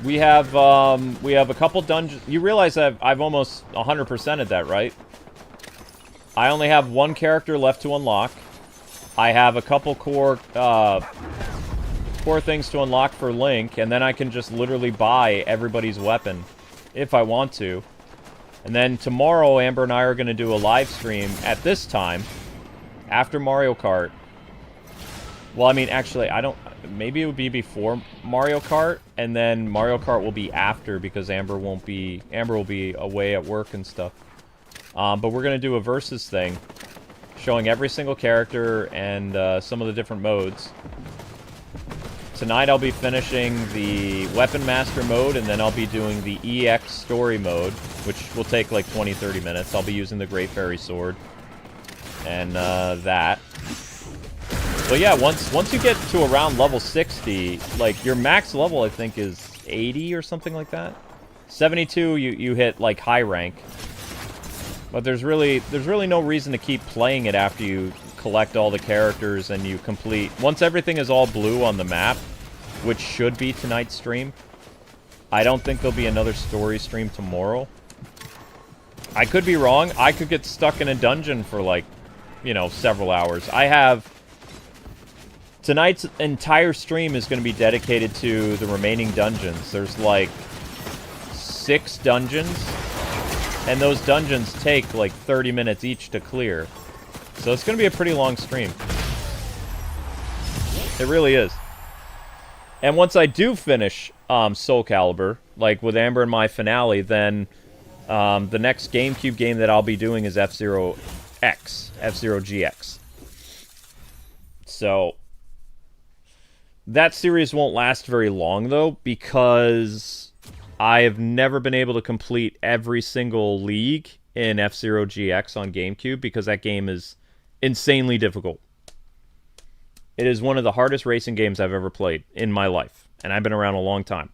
We have a couple dungeons. You realize I've almost 100%ed that, right? I only have one character left to unlock. I have a couple core things to unlock for Link, and then I can just literally buy everybody's weapon if I want to. And then tomorrow, Amber and I are going to do a live stream at this time after Mario Kart. Well, I mean, actually, I don't... Maybe it would be before Mario Kart, and then Mario Kart will be after because Amber will be away at work and stuff. But we're going to do a versus thing, showing every single character and some of the different modes. Tonight I'll be finishing the Weapon Master mode, and then I'll be doing the EX Story mode, which will take like 20-30 minutes. I'll be using the Great Fairy Sword and that. But yeah, once you get to around level 60, like, your max level, I think, is 80 or something like that. 72, you hit, like, high rank. But there's really no reason to keep playing it after you collect all the characters and you complete... Once everything is all blue on the map, which should be tonight's stream, I don't think there'll be another story stream tomorrow. I could be wrong. I could get stuck in a dungeon for, like, you know, several hours. I have... Tonight's entire stream is going to be dedicated to the remaining dungeons. There's, like, 6 dungeons, and those dungeons take, like, 30 minutes each to clear. So it's going to be a pretty long stream. It really is. And once I do finish Soul Calibur, like with Amber and my finale, then the next GameCube game that I'll be doing is F-Zero X, F-Zero GX. So... that series won't last very long, though, because I have never been able to complete every single league in F-Zero GX on GameCube, because that game is insanely difficult. It is one of the hardest racing games I've ever played in my life, and I've been around a long time.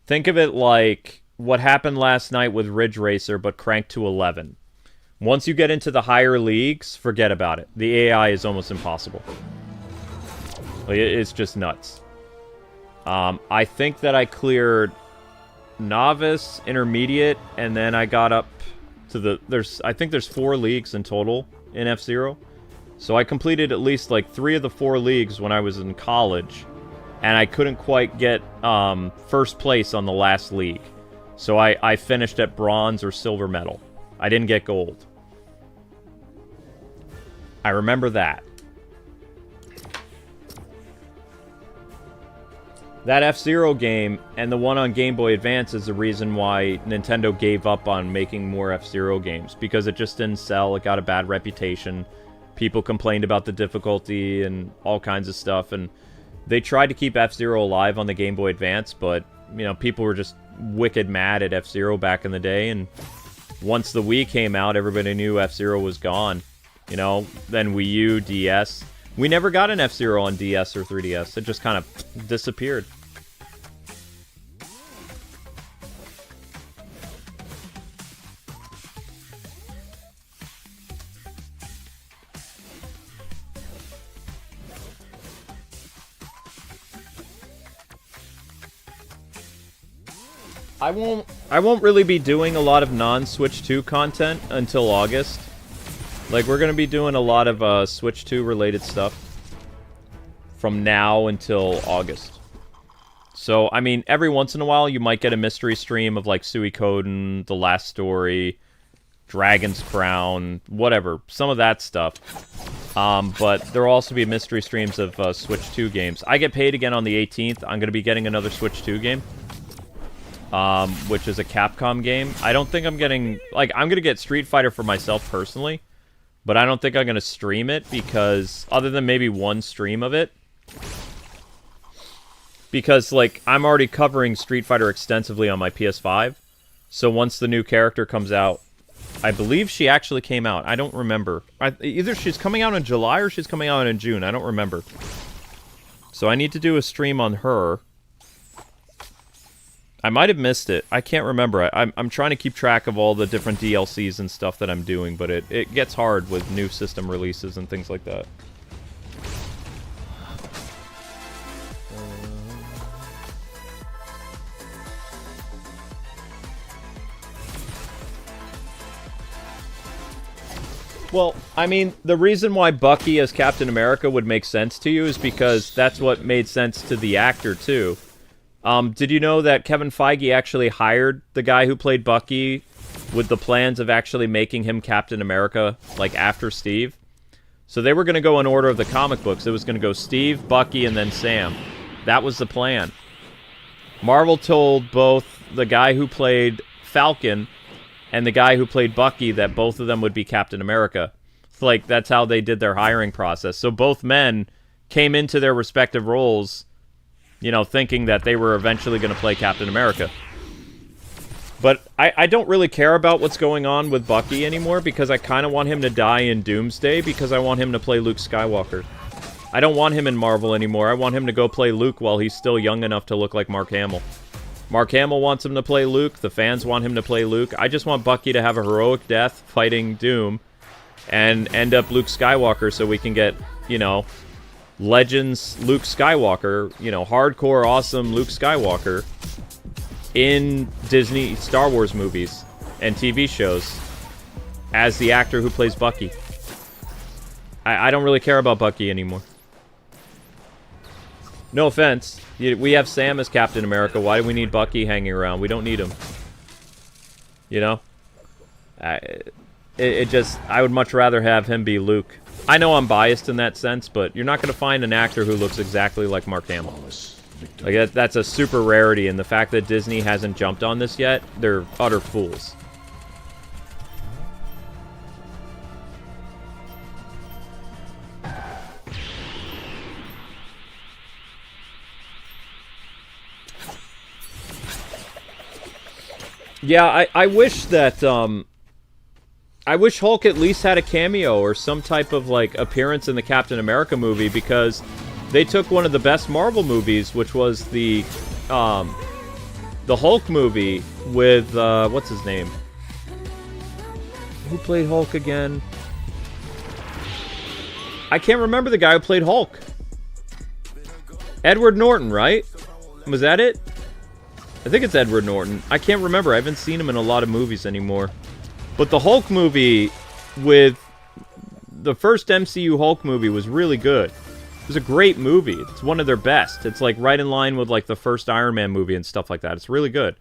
Think of it like what happened last night with Ridge Racer, but cranked to 11. Once you get into the higher leagues, forget about it. The AI is almost impossible. Like, it's just nuts. I think that I cleared Novice, Intermediate, and then I got up to the... I think there's 4 leagues in total in F-Zero. So I completed at least, like, 3 of the 4 leagues when I was in college. And I couldn't quite get first place on the last league. So I finished at bronze or silver medal. I didn't get gold. I remember that. That F-Zero game and the one on Game Boy Advance is the reason why Nintendo gave up on making more F-Zero games. Because it just didn't sell, it got a bad reputation. People complained about the difficulty and all kinds of stuff. And they tried to keep F-Zero alive on the Game Boy Advance, but, you know, people were just wicked mad at F-Zero back in the day. And once the Wii came out, everybody knew F-Zero was gone. You know, then Wii U, DS... We never got an F-Zero on DS or 3DS. It just kind of disappeared. I won't really be doing a lot of non-Switch 2 content until August. Like, we're going to be doing a lot of Switch 2 related stuff from now until August. So, I mean, every once in a while you might get a mystery stream of, like, Suikoden, The Last Story, Dragon's Crown, whatever. Some of that stuff. But there will also be mystery streams of Switch 2 games. I get paid again on the 18th. I'm going to be getting another Switch 2 game. Which is a Capcom game. I don't think I'm getting... Like, I'm going to get Street Fighter for myself personally. But I don't think I'm going to stream it because... Other than maybe one stream of it. Because, like, I'm already covering Street Fighter extensively on my PS5. So once the new character comes out... I believe she actually came out. I don't remember. Either she's coming out in July or she's coming out in June. I don't remember. So I need to do a stream on her. I might have missed it. I can't remember. I'm trying to keep track of all the different DLCs and stuff that I'm doing, but it gets hard with new system releases and things like that. Well, I mean, the reason why Bucky as Captain America would make sense to you is because that's what made sense to the actor, too. Did you know that Kevin Feige actually hired the guy who played Bucky with the plans of actually making him Captain America, like, after Steve? So they were going to go in order of the comic books. It was going to go Steve, Bucky, and then Sam. That was the plan. Marvel told both the guy who played Falcon and the guy who played Bucky that both of them would be Captain America. Like, that's how they did their hiring process. So both men came into their respective roles, you know, thinking that they were eventually going to play Captain America. But I don't really care about what's going on with Bucky anymore because I kind of want him to die in Doomsday because I want him to play Luke Skywalker. I don't want him in Marvel anymore. I want him to go play Luke while he's still young enough to look like Mark Hamill. Mark Hamill wants him to play Luke. The fans want him to play Luke. I just want Bucky to have a heroic death fighting Doom and end up Luke Skywalker so we can get, you know, Legends Luke Skywalker, you know, hardcore awesome Luke Skywalker in Disney Star Wars movies and TV shows as the actor who plays Bucky. I don't really care about Bucky anymore. No offense. We have Sam as Captain America. Why do we need Bucky hanging around? We don't need him. You know? I would much rather have him be Luke. I know I'm biased in that sense, but you're not going to find an actor who looks exactly like Mark Hamill. Like, that's a super rarity, and the fact that Disney hasn't jumped on this yet, they're utter fools. Yeah, I wish that, I wish Hulk at least had a cameo or some type of, like, appearance in the Captain America movie, because they took one of the best Marvel movies, which was the Hulk movie with, what's his name? Who played Hulk again? I can't remember the guy who played Hulk. Edward Norton, right? Was that it? I think it's Edward Norton. I can't remember. I haven't seen him in a lot of movies anymore. But the Hulk movie with the first MCU Hulk movie was really good. It was a great movie. It's one of their best. It's like right in line with like the first Iron Man movie and stuff like that. It's really good.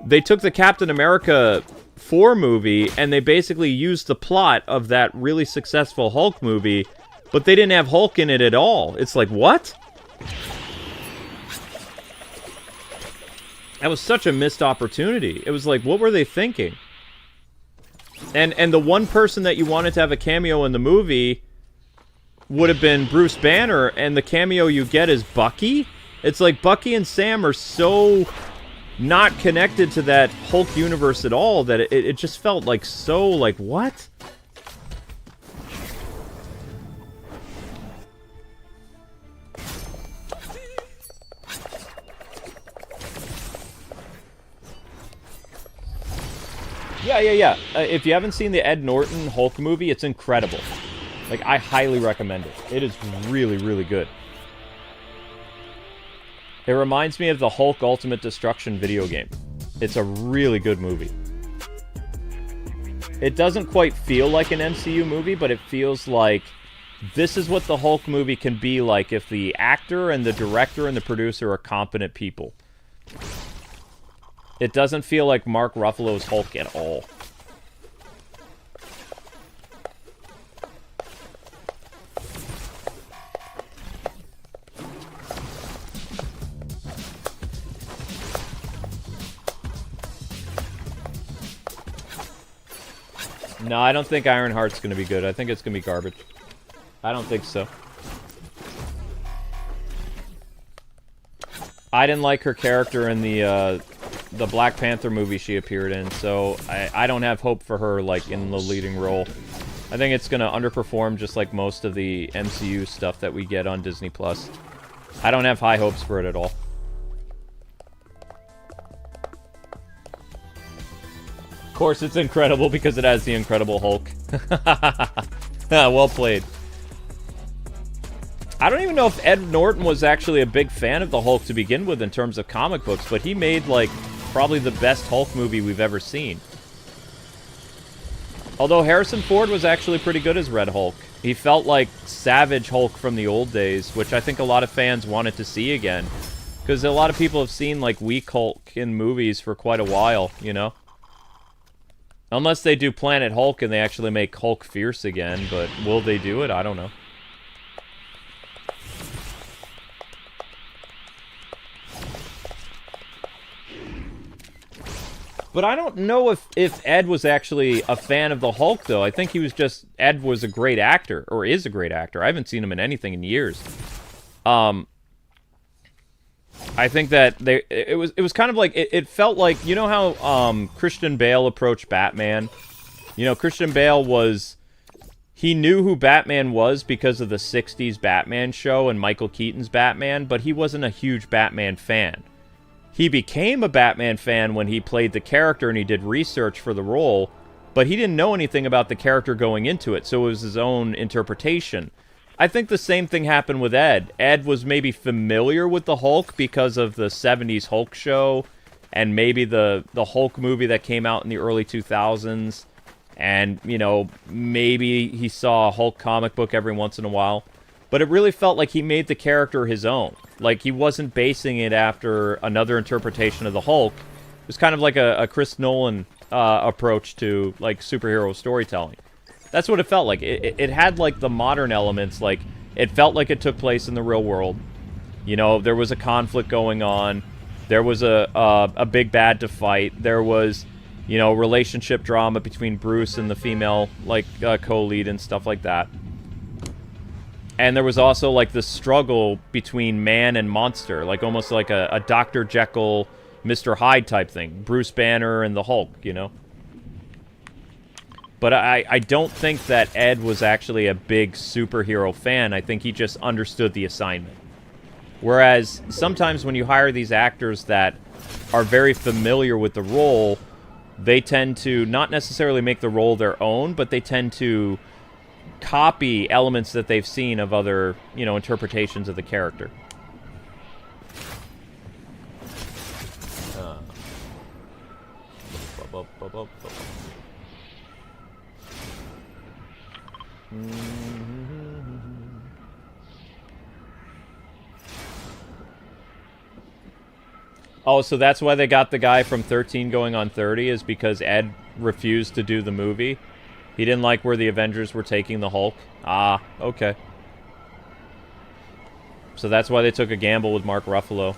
They took the Captain America 4 movie and they basically used the plot of that really successful Hulk movie, but they didn't have Hulk in it at all. It's like, what? That was such a missed opportunity. It was like, what were they thinking? And the one person that you wanted to have a cameo in the movie would have been Bruce Banner, and the cameo you get is Bucky? It's like Bucky and Sam are so not connected to that Hulk universe at all that it just felt like so, like, what? Yeah. If you haven't seen the Ed Norton Hulk movie, it's incredible. Like, I highly recommend it. It is really, really good. It reminds me of the Hulk Ultimate Destruction video game. It's a really good movie. It doesn't quite feel like an MCU movie, but it feels like this is what the Hulk movie can be like if the actor and the director and the producer are competent people. It doesn't feel like Mark Ruffalo's Hulk at all. No, I don't think Ironheart's going to be good. I think it's going to be garbage. I don't think so. I didn't like her character in the Black Panther movie she appeared in, so I don't have hope for her, like, in the leading role. I think it's going to underperform just like most of the MCU stuff that we get on Disney+. I don't have high hopes for it at all. Of course, it's incredible because it has the Incredible Hulk. Well played. I don't even know if Ed Norton was actually a big fan of the Hulk to begin with in terms of comic books, but he made, like, probably the best Hulk movie we've ever seen. Although Harrison Ford was actually pretty good as Red Hulk. He felt like Savage Hulk from the old days, which I think a lot of fans wanted to see again. Because a lot of people have seen, like, weak Hulk in movies for quite a while, you know? Unless they do Planet Hulk and they actually make Hulk fierce again, but will they do it? I don't know. But I don't know if Ed was actually a fan of the Hulk, though. I think he was just... Ed was a great actor, or is a great actor. I haven't seen him in anything in years. I think that it was kind of like... It felt like... You know how Christian Bale approached Batman? You know, Christian Bale was... He knew who Batman was because of the 60s Batman show and Michael Keaton's Batman, but he wasn't a huge Batman fan. He became a Batman fan when he played the character and he did research for the role, but he didn't know anything about the character going into it, so it was his own interpretation. I think the same thing happened with Ed. Ed was maybe familiar with the Hulk because of the 70s Hulk show, and maybe the Hulk movie that came out in the early 2000s, and, you know, maybe he saw a Hulk comic book every once in a while. But it really felt like he made the character his own. Like, he wasn't basing it after another interpretation of the Hulk. It was kind of like a Chris Nolan approach to, like, superhero storytelling. That's what it felt like. It had, like, the modern elements. Like, it felt like it took place in the real world. You know, there was a conflict going on. There was a big bad to fight. There was, you know, relationship drama between Bruce and the female, like, co-lead and stuff like that. And there was also, like, the struggle between man and monster. Like, almost like a Dr. Jekyll, Mr. Hyde type thing. Bruce Banner and the Hulk, you know? But I don't think that Ed was actually a big superhero fan. I think he just understood the assignment. Whereas, sometimes when you hire these actors that are very familiar with the role, they tend to not necessarily make the role their own, but they tend to copy elements that they've seen of other, you know, interpretations of the character. Oh, so that's why they got the guy from 13 going on 30, is because Ed refused to do the movie? He didn't like where the Avengers were taking the Hulk? Ah, okay. So that's why they took a gamble with Mark Ruffalo.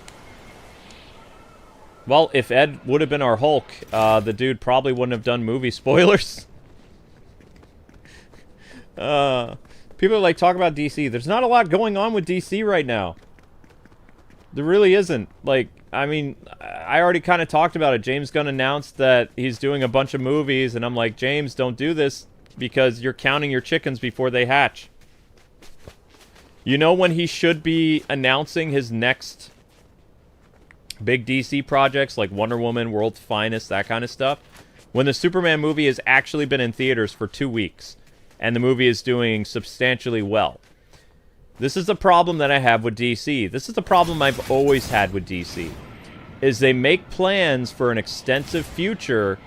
Well, if Ed would have been our Hulk, the dude probably wouldn't have done movie spoilers. People are like, talk about DC. There's not a lot going on with DC right now. There really isn't. Like, I mean, I already kind of talked about it. James Gunn announced that he's doing a bunch of movies, and I'm like, James, don't do this because you're counting your chickens before they hatch. You know when he should be announcing his next big DC projects, like Wonder Woman, World's Finest, that kind of stuff? When the Superman movie has actually been in theaters for 2 weeks, and the movie is doing substantially well. This is the problem that I have with DC. This is the problem I've always had with DC. Is they make plans for an extensive future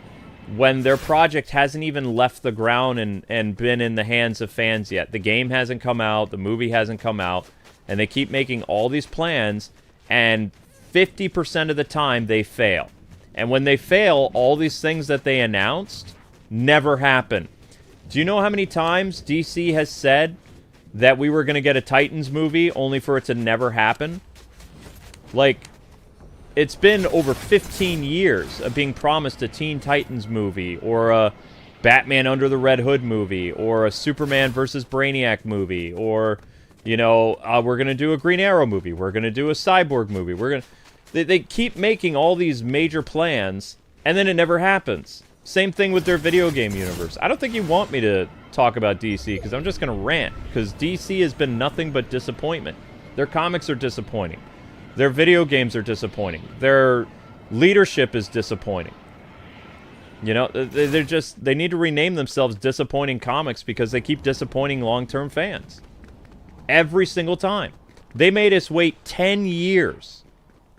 when their project hasn't even left the ground and been in the hands of fans yet. The game hasn't come out, the movie hasn't come out, and they keep making all these plans, and 50% of the time they fail. And when they fail, all these things that they announced never happen. Do you know how many times DC has said that we were going to get a Titans movie only for it to never happen? Like, it's been over 15 years of being promised a Teen Titans movie, or a Batman Under the Red Hood movie, or a Superman versus Brainiac movie, or, you know, we're going to do a Green Arrow movie, we're going to do a Cyborg movie, we're going to... They keep making all these major plans, and then it never happens. Same thing with their video game universe. I don't think you want me to talk about DC, because I'm just going to rant, because DC has been nothing but disappointment. Their comics are disappointing. Their video games are disappointing. Their leadership is disappointing. You know, they need to rename themselves Disappointing Comics, because they keep disappointing long-term fans. Every single time. They made us wait 10 years.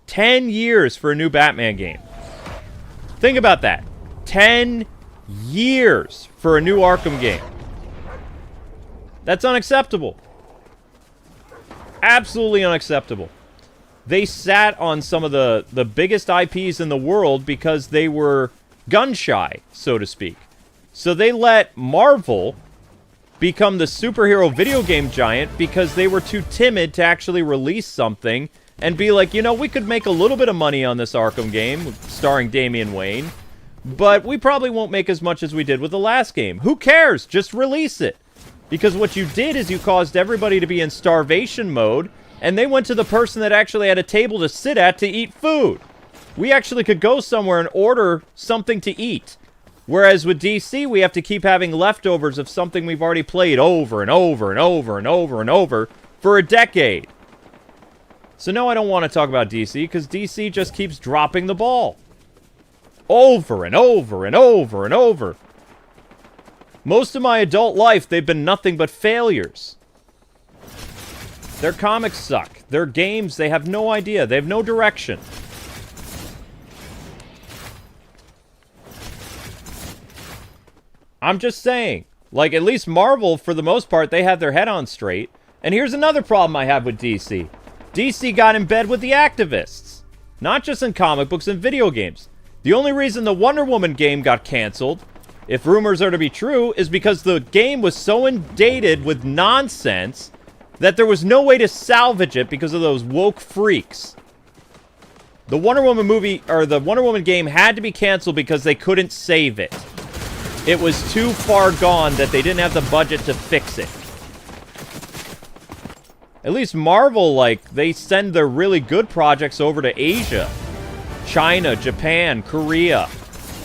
10 years for a new Batman game. Think about that. 10 years for a new Arkham game. That's unacceptable. Absolutely unacceptable. They sat on some of the biggest IPs in the world because they were gun-shy, so to speak. So they let Marvel become the superhero video game giant because they were too timid to actually release something and be like, you know, we could make a little bit of money on this Arkham game starring Damian Wayne, but we probably won't make as much as we did with the last game. Who cares? Just release it. Because what you did is you caused everybody to be in starvation mode, and they went to the person that actually had a table to sit at to eat food. We actually could go somewhere and order something to eat. Whereas with DC, we have to keep having leftovers of something we've already played over and over and over and over and over for a decade. So no, I don't want to talk about DC, because DC just keeps dropping the ball. Over and over and over and over. Most of my adult life, they've been nothing but failures. Their comics suck. Their games, they have no idea. They have no direction. I'm just saying. Like, at least Marvel, for the most part, they have their head on straight. And here's another problem I have with DC. DC got in bed with the activists. Not just in comic books and video games. The only reason the Wonder Woman game got canceled, if rumors are to be true, is because the game was so inundated with nonsense that there was no way to salvage it because of those woke freaks. The Wonder Woman movie, or the Wonder Woman game, had to be canceled because they couldn't save it. It was too far gone that they didn't have the budget to fix it. At least Marvel, like, they send their really good projects over to Asia. China, Japan, Korea.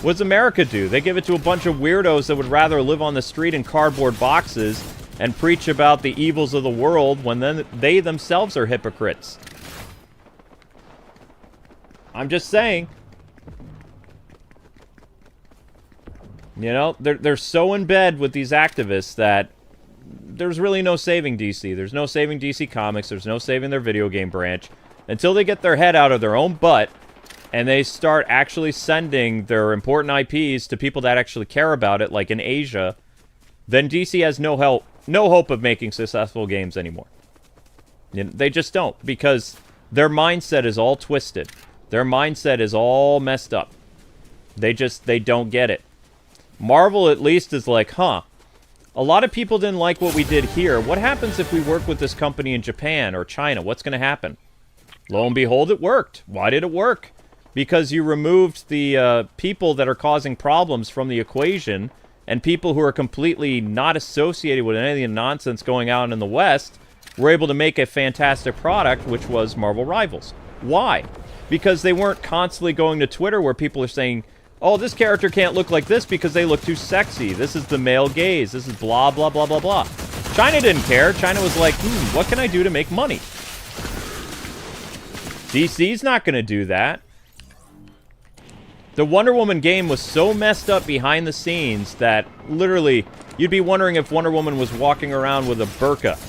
What does America do? They give it to a bunch of weirdos that would rather live on the street in cardboard boxes and preach about the evils of the world when then they themselves are hypocrites. I'm just saying. You know, they're so in bed with these activists that there's really no saving DC. There's no saving DC Comics. There's no saving their video game branch. Until they get their head out of their own butt and they start actually sending their important IPs to people that actually care about it, like in Asia, then DC has no hope of making successful games anymore. You know, they just don't, because their mindset is all twisted. Their mindset is all messed up. They don't get it. Marvel at least is like, huh, a lot of people didn't like what we did here. What happens if we work with this company in Japan or China? What's going to happen? Lo and behold, it worked. Why did it work? Because you removed the people that are causing problems from the equation, and people who are completely not associated with any of the nonsense going on in the West were able to make a fantastic product, which was Marvel Rivals. Why? Because they weren't constantly going to Twitter where people are saying, oh, this character can't look like this because they look too sexy. This is the male gaze. This is blah, blah, blah, blah, blah. China didn't care. China was like, what can I do to make money? DC's not going to do that. The Wonder Woman game was so messed up behind the scenes that literally you'd be wondering if Wonder Woman was walking around with a burqa.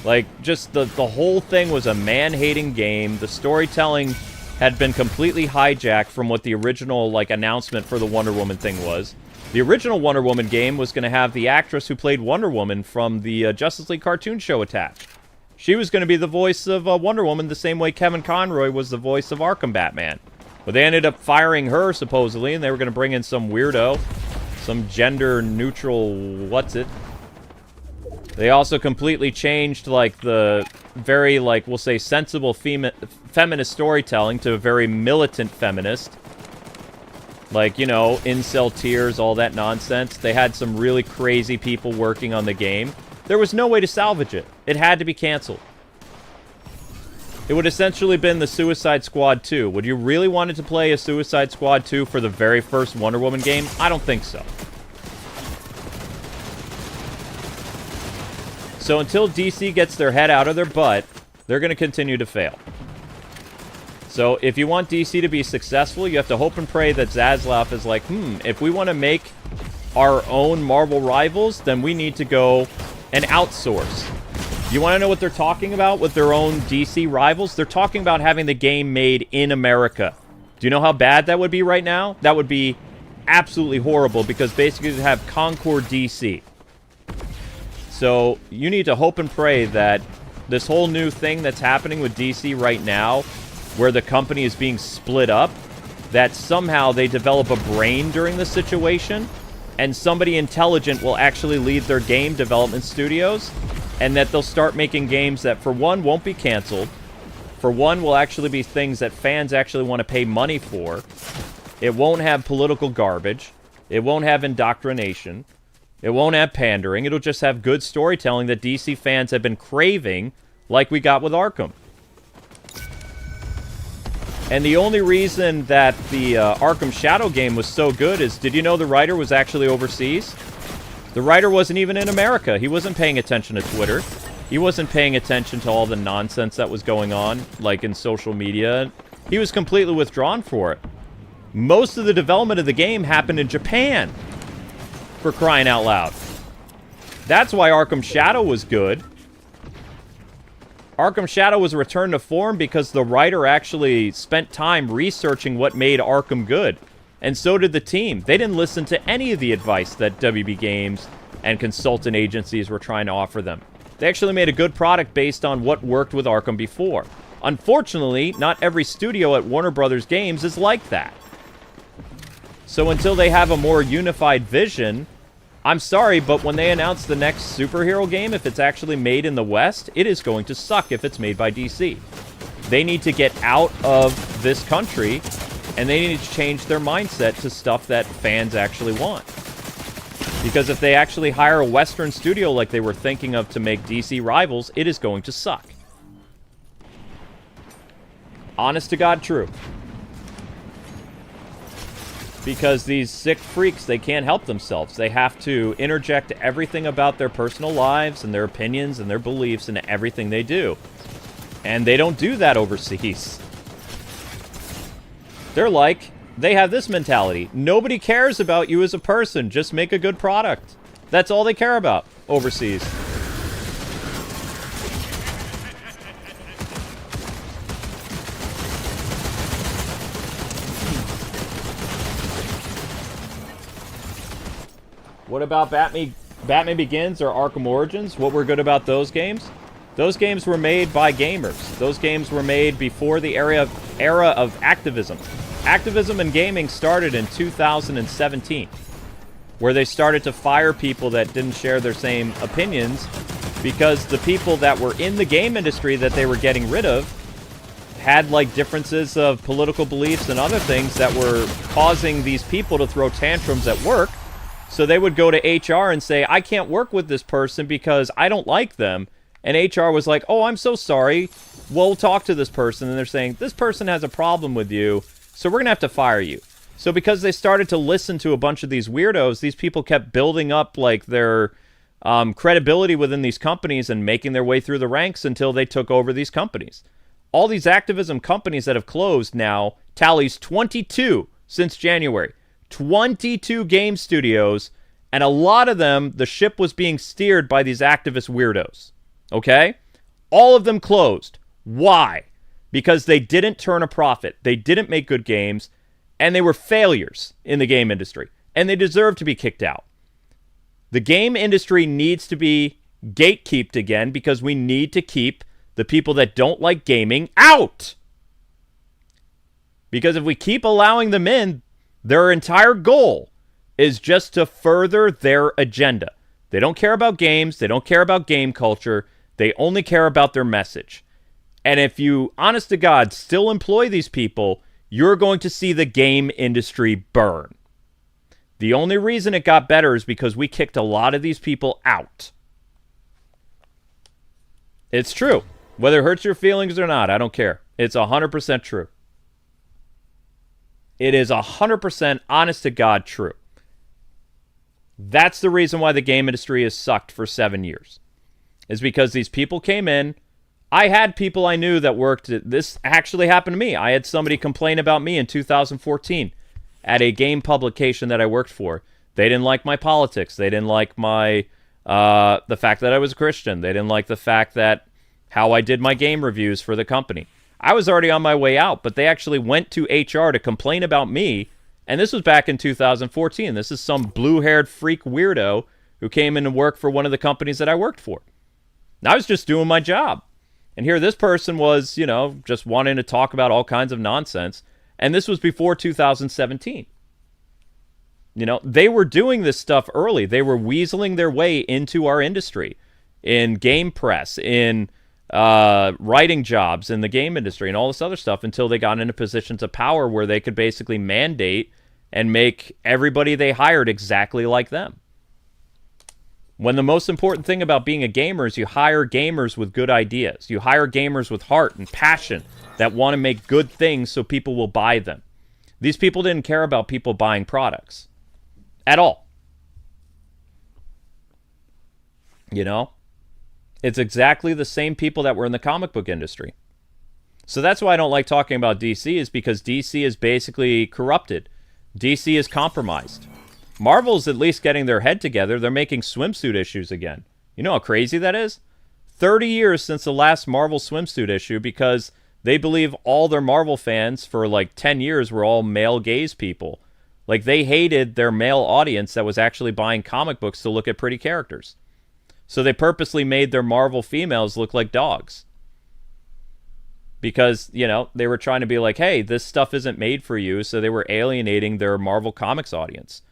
Like, just the whole thing was a man-hating game. The storytelling had been completely hijacked from what the original, like, announcement for the Wonder Woman thing was. The original Wonder Woman game was going to have the actress who played Wonder Woman from the Justice League cartoon show attached. She was going to be the voice of Wonder Woman the same way Kevin Conroy was the voice of Arkham Batman. But they ended up firing her, supposedly, and they were going to bring in some weirdo. Some gender-neutral what's-it. They also completely changed, like, the very, like, we'll say, sensible feminist storytelling to a very militant feminist. Like, you know, incel tears, all that nonsense. They had some really crazy people working on the game. There was no way to salvage it. It had to be canceled. It would essentially been the Suicide Squad 2. Would you really want to play a Suicide Squad 2 for the very first Wonder Woman game? I don't think so. So until DC gets their head out of their butt, they're going to continue to fail. So if you want DC to be successful, you have to hope and pray that Zaslav is like, if we want to make our own Marvel Rivals, then we need to go and outsource. You want to know what they're talking about with their own DC Rivals? They're talking about having the game made in America. Do you know how bad that would be right now? That would be absolutely horrible because basically you have Concord DC. So you need to hope and pray that this whole new thing that's happening with DC right now, where the company is being split up, that somehow they develop a brain during the situation, and somebody intelligent will actually lead their game development studios, and that they'll start making games that, for one, won't be canceled, for one, will actually be things that fans actually want to pay money for. It won't have political garbage. It won't have indoctrination. It won't have pandering. It'll just have good storytelling that DC fans have been craving, like we got with Arkham. And the only reason that the Arkham Shadow game was so good is, did you know the writer was actually overseas? The writer wasn't even in America. He wasn't paying attention to Twitter. He wasn't paying attention to all the nonsense that was going on, like in social media. He was completely withdrawn for it. Most of the development of the game happened in Japan, for crying out loud. That's why Arkham Shadow was good. Arkham Shadow was a return to form because the writer actually spent time researching what made Arkham good. And so did the team. They didn't listen to any of the advice that WB Games and consultant agencies were trying to offer them. They actually made a good product based on what worked with Arkham before. Unfortunately, not every studio at Warner Brothers Games is like that. So until they have a more unified vision, I'm sorry, but when they announce the next superhero game, if it's actually made in the West, it is going to suck if it's made by DC. They need to get out of this country, and they need to change their mindset to stuff that fans actually want. Because if they actually hire a Western studio like they were thinking of to make DC rivals, it is going to suck. Honest to God, true. Because these sick freaks, they can't help themselves. They have to interject everything about their personal lives and their opinions and their beliefs into everything they do. And they don't do that overseas. They're like, they have this mentality. Nobody cares about you as a person. Just make a good product. That's all they care about overseas. What about Batman Begins or Arkham Origins? What were good about those games? Those games were made by gamers. Those games were made before the era of activism. Activism and gaming started in 2017, where they started to fire people that didn't share their same opinions because the people that were in the game industry that they were getting rid of had like differences of political beliefs and other things that were causing these people to throw tantrums at work. So they would go to HR and say, I can't work with this person because I don't like them. And HR was like, oh, I'm so sorry. We'll talk to this person. And they're saying, this person has a problem with you, so we're going to have to fire you. So because they started to listen to a bunch of these weirdos, these people kept building up like their credibility within these companies and making their way through the ranks until they took over these companies. All these activism companies that have closed now tallies 22 since January. 22 game studios, and a lot of them, the ship was being steered by these activist weirdos. Okay? All of them closed. Why? Because they didn't turn a profit. They didn't make good games, and they were failures in the game industry, and they deserve to be kicked out. The game industry needs to be gatekept again because we need to keep the people that don't like gaming out. Because if we keep allowing them in, their entire goal is just to further their agenda. They don't care about games. They don't care about game culture. They only care about their message. And if you, honest to God, still employ these people, you're going to see the game industry burn. The only reason it got better is because we kicked a lot of these people out. It's true. Whether it hurts your feelings or not, I don't care. It's 100% true. It is 100% honest to God true. That's the reason why the game industry has sucked for 7 years. Is because these people came in. I had people I knew that worked. This actually happened to me. I had somebody complain about me in 2014 at a game publication that I worked for. They didn't like my politics. They didn't like my the fact that I was a Christian. They didn't like the fact that how I did my game reviews for the company. I was already on my way out, but they actually went to HR to complain about me And this was back in 2014. This is some blue-haired freak weirdo who came in to work for one of the companies that I worked for. And I was just doing my job. And here this person was, you know, just wanting to talk about all kinds of nonsense. And this was before 2017. You know, they were doing this stuff early. They were weaseling their way into our industry in game press, in writing jobs in the game industry and all this other stuff until they got into positions of power where they could basically mandate and make everybody they hired exactly like them. When the most important thing about being a gamer is you hire gamers with good ideas. You hire gamers with heart and passion that want to make good things so people will buy them. These people didn't care about people buying products at all. You know? It's exactly the same people that were in the comic book industry. So that's why I don't like talking about DC, is because DC is basically corrupted. DC is compromised. Marvel's at least getting their head together. They're making swimsuit issues again. You know how crazy that is? 30 years since the last Marvel swimsuit issue, because they believe all their Marvel fans for like 10 years were all male gaze people. Like, they hated their male audience that was actually buying comic books to look at pretty characters. So they purposely made their Marvel females look like dogs. Because, you know, they were trying to be like, hey, this stuff isn't made for you, so they were alienating their Marvel Comics audience.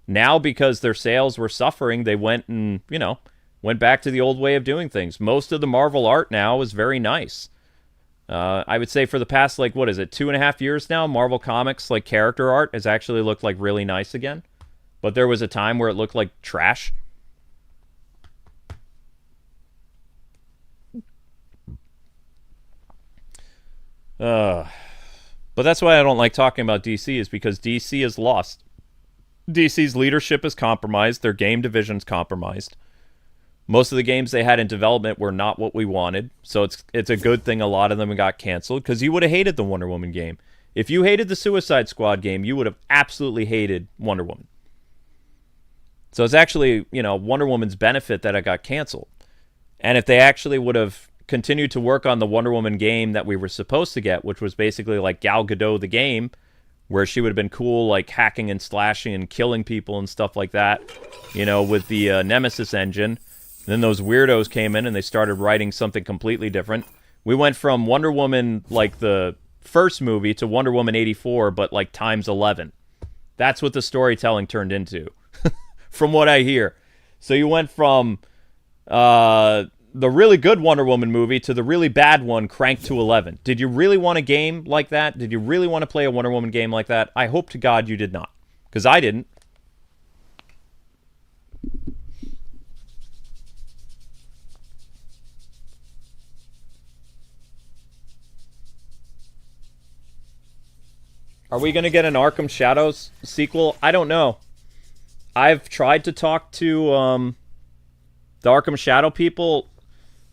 Now, because their sales were suffering, they went and, you know, went back to the old way of doing things. Most of the Marvel art now is very nice. I would say for the past, like, what is it, 2.5 years now, Marvel Comics, like, character art has actually looked, like, really nice again. But there was a time where it looked like trash. But that's why I don't like talking about DC, is because DC is lost. DC's leadership is compromised. Their game division's compromised. Most of the games they had in development were not what we wanted. So it's a good thing a lot of them got canceled, because you would have hated the Wonder Woman game. If you hated the Suicide Squad game, you would have absolutely hated Wonder Woman. So it's actually, you know, Wonder Woman's benefit that it got canceled. And if they actually would have continued to work on the Wonder Woman game that we were supposed to get, which was basically like Gal Gadot the game, where she would have been cool, like hacking and slashing and killing people and stuff like that, you know, with the Nemesis engine. Then those weirdos came in and they started writing something completely different. We went from Wonder Woman, like the first movie, to Wonder Woman 84, but like times 11. That's what the storytelling turned into, from what I hear. So you went from the really good Wonder Woman movie to the really bad one cranked to 11. Did you really want a game like that? Did you really want to play a Wonder Woman game like that? I hope to God you did not, because I didn't. Are we going to get an Arkham Shadows sequel? I don't know. I've tried to talk to the Arkham Shadow people.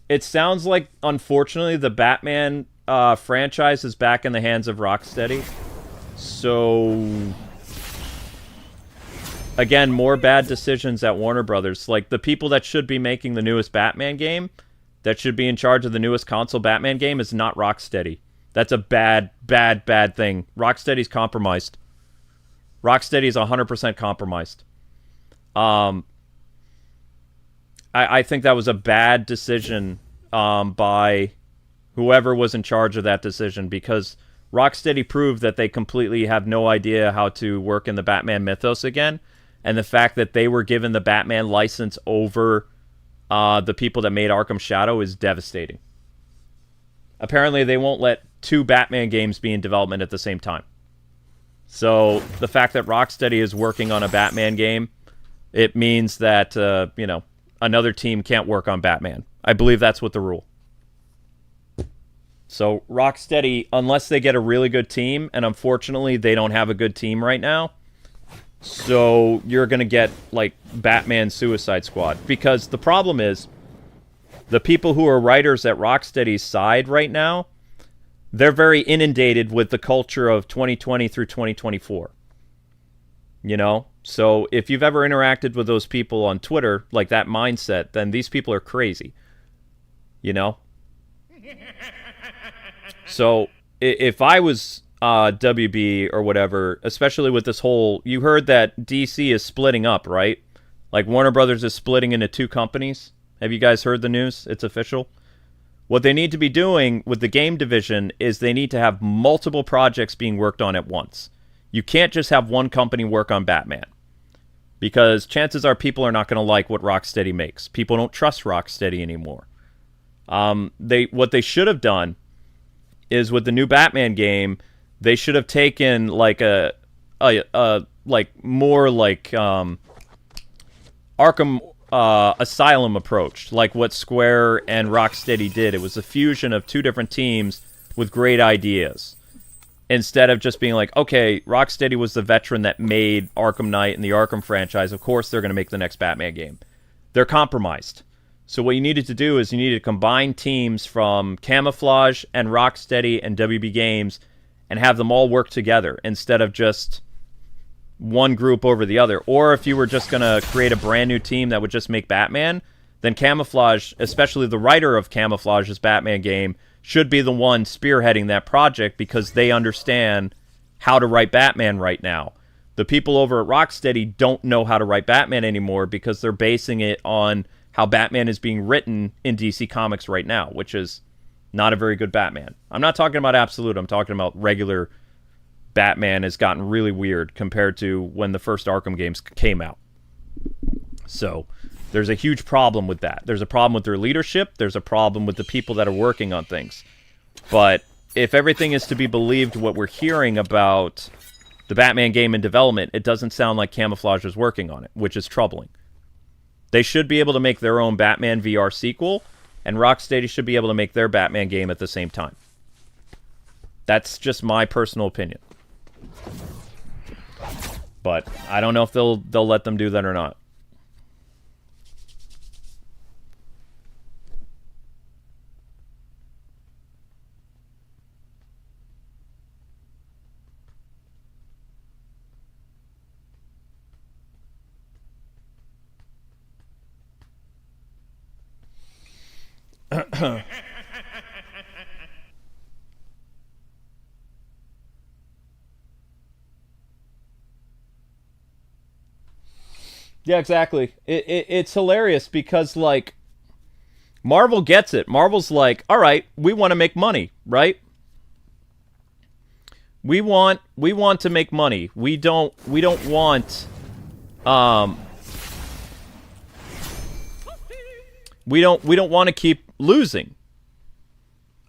It sounds like, unfortunately, the Batman franchise is back in the hands of Rocksteady. So, again, more bad decisions at Warner Brothers. Like, the people that should be making the newest Batman game, that should be in charge of the newest console Batman game, is not Rocksteady. That's a bad, bad, bad thing. Rocksteady's compromised. Rocksteady's 100% compromised. I think that was a bad decision by whoever was in charge of that decision, because Rocksteady proved that they completely have no idea how to work in the Batman mythos again, and the fact that they were given the Batman license over the people that made Arkham Shadow is devastating. Apparently, they won't let 2 Batman games be in development at the same time. So the fact that Rocksteady is working on a Batman game, it means that, you know, another team can't work on Batman. I believe that's what the rule. So Rocksteady, unless they get a really good team, and unfortunately they don't have a good team right now, so you're going to get, like, Batman Suicide Squad. Because the problem is, the people who are writers at Rocksteady's side right now, they're very inundated with the culture of 2020 through 2024. You know? So if you've ever interacted with those people on Twitter, like that mindset, then these people are crazy. You know? So if I was WB or whatever, especially with this whole... You heard that DC is splitting up, right? Like, Warner Brothers is splitting into 2 companies. Have you guys heard the news? It's official. What they need to be doing with the game division is they need to have multiple projects being worked on at once. You can't just have one company work on Batman. Because chances are people are not going to like what Rocksteady makes. People don't trust Rocksteady anymore. What they should have done is with the new Batman game, they should have taken like a more like Arkham Asylum approach, like what Square and Rocksteady did. It was a fusion of 2 different teams with great ideas. Instead of just being like, okay, Rocksteady was the veteran that made Arkham Knight and the Arkham franchise. Of course they're going to make the next Batman game. They're compromised. So what you needed to do is you needed to combine teams from Camouflage and Rocksteady and WB Games and have them all work together instead of just one group over the other. Or if you were just going to create a brand new team that would just make Batman, then Camouflage, especially the writer of Camouflage's Batman game, should be the one spearheading that project because they understand how to write Batman right now. The people over at Rocksteady don't know how to write Batman anymore because they're basing it on how Batman is being written in DC Comics right now, which is not a very good Batman. I'm not talking about Absolute, I'm talking about regular Batman has gotten really weird compared to when the first Arkham games came out. So there's a huge problem with that. There's a problem with their leadership. There's a problem with the people that are working on things. But if everything is to be believed what we're hearing about the Batman game in development, it doesn't sound like Camouflage is working on it, which is troubling. They should be able to make their own Batman VR sequel, and Rocksteady should be able to make their Batman game at the same time. That's just my personal opinion. But I don't know if they'll let them do that or not. Yeah, exactly. It's hilarious because, like, Marvel gets it. Marvel's like, all right, we want to make money, right? We want to make money. We don't want we don't want to keep losing.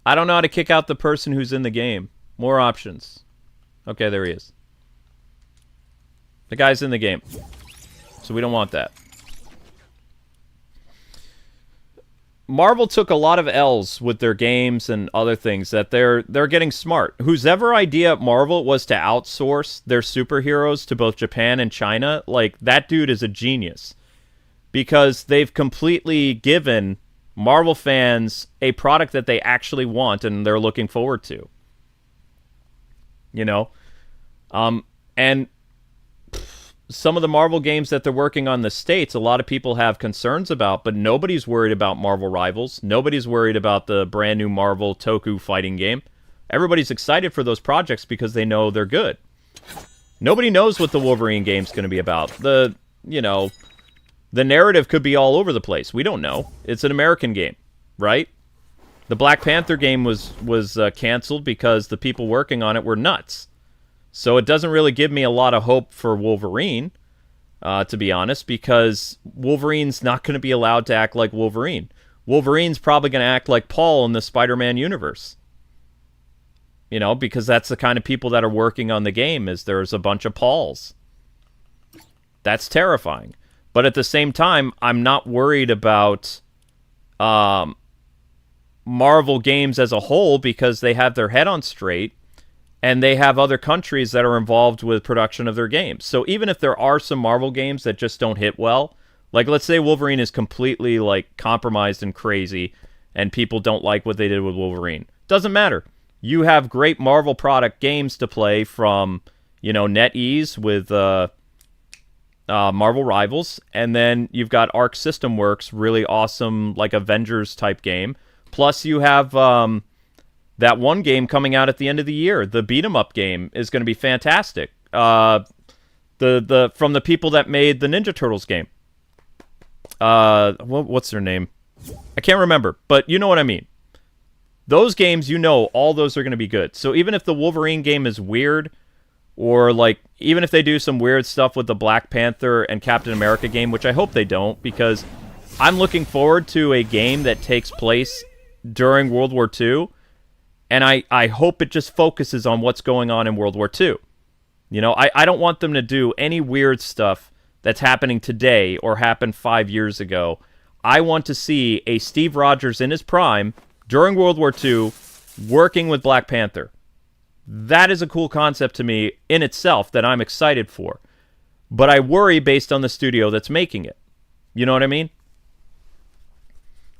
I don't know how to kick out the person who's in the game. More options. Okay, there he is. The guy's in the game. So we don't want that. Marvel took a lot of L's with their games and other things that they're getting smart. Whose ever idea at Marvel was to outsource their superheroes to both Japan and China, like, that dude is a genius. Because they've completely given Marvel fans a product that they actually want and they're looking forward to. You know? And some of the Marvel games that they're working on in the States, a lot of people have concerns about, but nobody's worried about Marvel Rivals. Nobody's worried about the brand new Marvel Toku fighting game. Everybody's excited for those projects because they know they're good. Nobody knows what the Wolverine game's going to be about. The narrative could be all over the place. We don't know. It's an American game, right? The Black Panther game was canceled because the people working on it were nuts. So it doesn't really give me a lot of hope for Wolverine, to be honest, because Wolverine's not going to be allowed to act like Wolverine. Wolverine's probably going to act like Paul in the Spider-Man universe. You know, because that's the kind of people that are working on the game, is there's a bunch of Pauls. That's terrifying. But at the same time, I'm not worried about Marvel games as a whole because they have their head on straight. And they have other countries that are involved with production of their games. So even if there are some Marvel games that just don't hit well, like let's say Wolverine is completely like compromised and crazy, and people don't like what they did with Wolverine. Doesn't matter. You have great Marvel product games to play from, NetEase with Marvel Rivals, and then you've got Arc System Works, really awesome like Avengers type game. Plus you have that one game coming out at the end of the year, the beat 'em up game, is going to be fantastic. From the people that made the Ninja Turtles game. What's their name? I can't remember, but you know what I mean. Those games, all those are going to be good. So even if the Wolverine game is weird, or like even if they do some weird stuff with the Black Panther and Captain America game, which I hope they don't, because I'm looking forward to a game that takes place during World War II, and I hope it just focuses on what's going on in World War II. I don't want them to do any weird stuff that's happening today or happened 5 years ago. I want to see a Steve Rogers in his prime during World War II working with Black Panther. That is a cool concept to me in itself that I'm excited for. But I worry based on the studio that's making it. You know what I mean?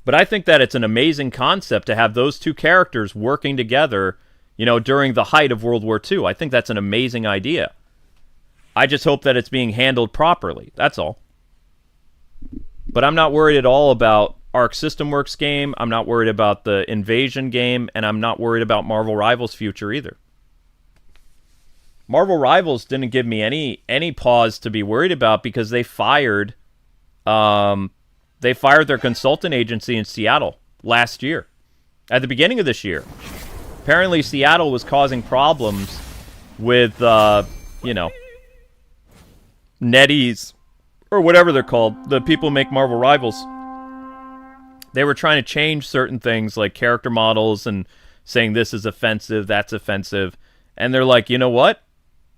But I think that it's an amazing concept to have those two characters working together, during the height of World War II. I think that's an amazing idea. I just hope that it's being handled properly. That's all. But I'm not worried at all about Arc System Works game. I'm not worried about the Invasion game. And I'm not worried about Marvel Rivals' future either. Marvel Rivals didn't give me any pause to be worried about because they fired their consultant agency in Seattle last year, at the beginning of this year. Apparently, Seattle was causing problems with, NetEase, or whatever they're called, the people who make Marvel Rivals. They were trying to change certain things, like character models, and saying this is offensive, that's offensive. And they're like, you know what?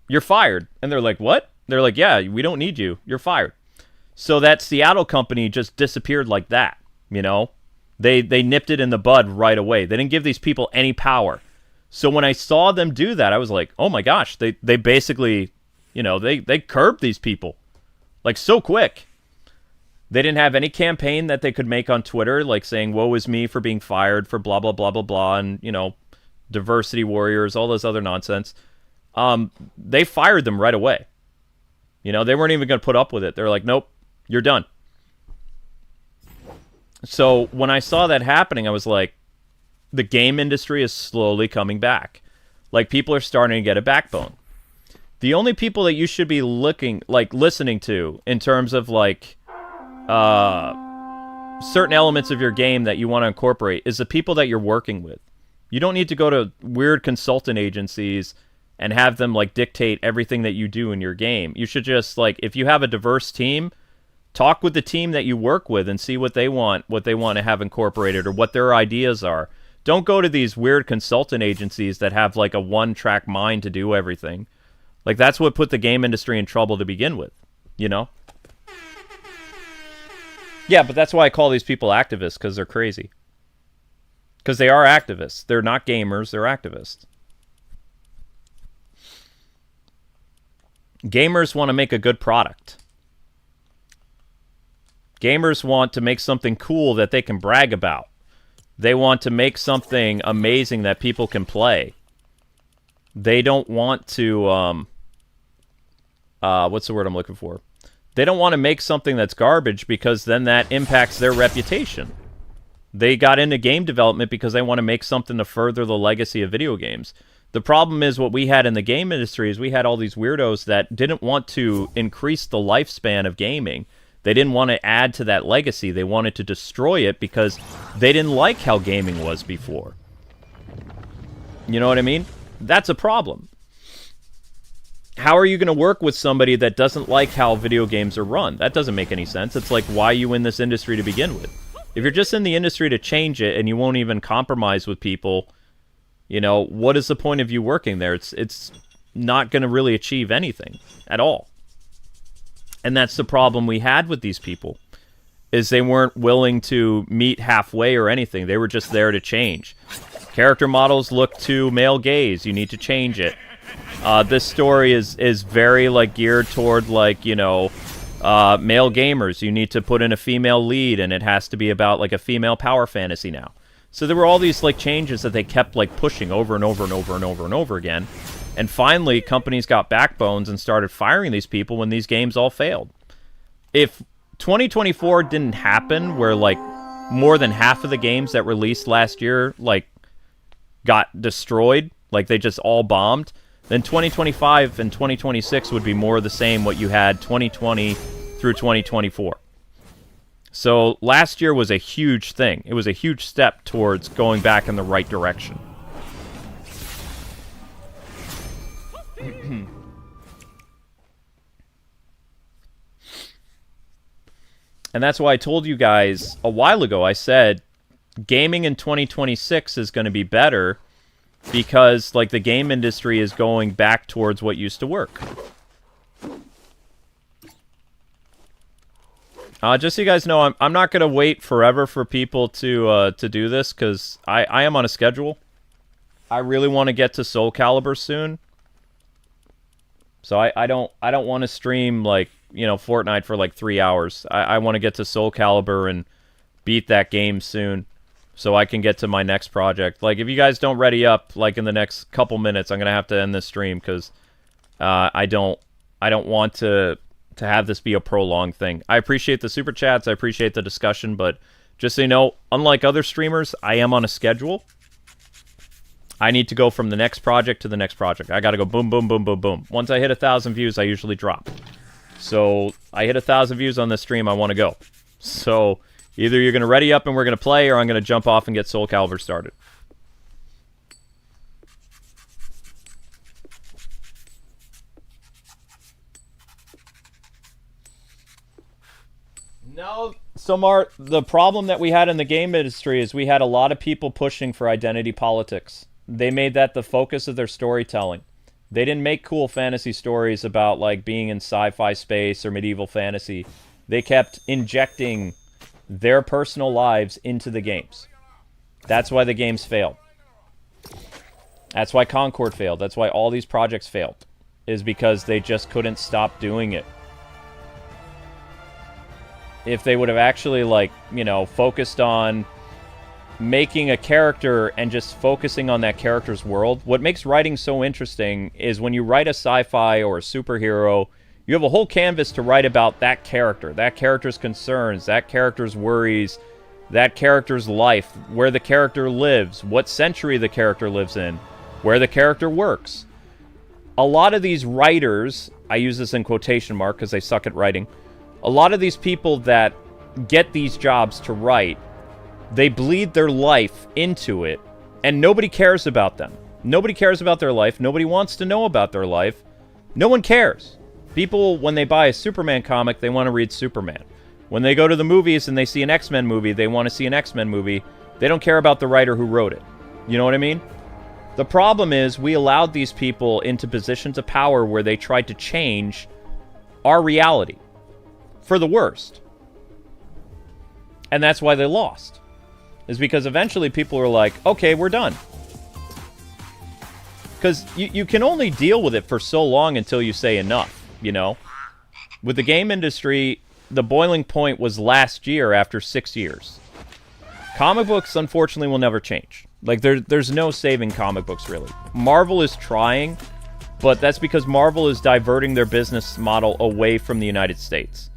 You're fired. And they're like, what? They're like, yeah, we don't need you. You're fired. So that Seattle company just disappeared like that, They nipped it in the bud right away. They didn't give these people any power. So when I saw them do that, I was like, oh my gosh, they basically, they curbed these people. Like, so quick. They didn't have any campaign that they could make on Twitter, like saying, woe is me for being fired for blah, blah, blah, blah, blah, and, diversity warriors, all this other nonsense. They fired them right away. They weren't even going to put up with it. They're like, nope, you're done. So when I saw that happening, I was like, the game industry is slowly coming back. Like, people are starting to get a backbone. The only people that you should be listening to in terms of certain elements of your game that you want to incorporate is the people that you're working with. You don't need to go to weird consultant agencies and have them dictate everything that you do in your game. You should just if you have a diverse team, talk with the team that you work with and see what they want to have incorporated or what their ideas are. Don't go to these weird consultant agencies that have a one-track mind to do everything. That's what put the game industry in trouble to begin with, Yeah, but that's why I call these people activists, because they're crazy. Because they are activists. They're not gamers, they're activists. Gamers want to make a good product. Gamers want to make something cool that they can brag about. They want to make something amazing that people can play. They don't want to, what's the word I'm looking for? They don't want to make something that's garbage because then that impacts their reputation. They got into game development because they want to make something to further the legacy of video games. The problem is what we had in the game industry is we had all these weirdos that didn't want to increase the lifespan of gaming. They didn't want to add to that legacy. They wanted to destroy it because they didn't like how gaming was before. You know what I mean? That's a problem. How are you going to work with somebody that doesn't like how video games are run? That doesn't make any sense. It's like, why are you in this industry to begin with? If you're just in the industry to change it and you won't even compromise with people, what is the point of you working there? It's not going to really achieve anything at all. And that's the problem we had with these people, is they weren't willing to meet halfway or anything. They were just there to change. Character models look too male gaze. You need to change it. This story is very geared toward male gamers. You need to put in a female lead, and it has to be about a female power fantasy now. So there were all these changes that they kept pushing over and over and over and over and over again. And finally, companies got backbones and started firing these people when these games all failed. If 2024 didn't happen, where more than half of the games that released last year got destroyed, like they just all bombed, then 2025 and 2026 would be more of the same what you had 2020 through 2024. So last year was a huge thing. It was a huge step towards going back in the right direction. And that's why I told you guys a while ago, I said gaming in 2026 is going to be better because like the game industry is going back towards what used to work. Just so you guys know, I'm not going to wait forever for people to do this because I am on a schedule. I really want to get to Soul Calibur soon. So I don't want to stream like, you know, Fortnite for like 3 hours. I want to get to Soul Calibur and beat that game soon so I can get to my next project. Like if you guys don't ready up like in the next couple minutes, I'm going to have to end this stream because I don't want to have this be a prolonged thing. I appreciate the super chats, I appreciate the discussion, but just so you know, unlike other streamers, I am on a schedule. I need to go from the next project to the next project. I got to go boom, boom, boom, boom, boom. Once I hit 1,000 views, I usually drop. So I hit 1,000 views on this stream, I want to go. So either you're going to ready up and we're going to play, or I'm going to jump off and get Soul Calibur started. No, so Mart, the problem that we had in the game industry is we had a lot of people pushing for identity politics. They made that the focus of their storytelling. They didn't make cool fantasy stories about like being in sci-fi space or medieval fantasy. They kept injecting their personal lives into the games. That's why the games failed. That's why Concord failed. That's why all these projects failed. Is because they just couldn't stop doing it. If they would have actually, like, you know, focused on making a character and just focusing on that character's world. What makes writing so interesting is when you write a sci-fi or a superhero, you have a whole canvas to write about that character's concerns, that character's worries, that character's life, where the character lives, what century the character lives in, where the character works. A lot of these writers, I use this in quotation mark because they suck at writing, a lot of these people that get these jobs to write, they bleed their life into it, and nobody cares about them. Nobody cares about their life. Nobody wants to know about their life. No one cares. People, when they buy a Superman comic, they want to read Superman. When they go to the movies and they see an X-Men movie, they want to see an X-Men movie. They don't care about the writer who wrote it. You know what I mean? The problem is we allowed these people into positions of power where they tried to change our reality for the worst. And that's why they lost. Is because eventually people were like, okay, we're done. Because you can only deal with it for so long until you say enough, you know? With the game industry, the boiling point was last year after 6 years. Comic books, unfortunately, will never change. Like, there's no saving comic books, really. Marvel is trying, but that's because Marvel is diverting their business model away from the United States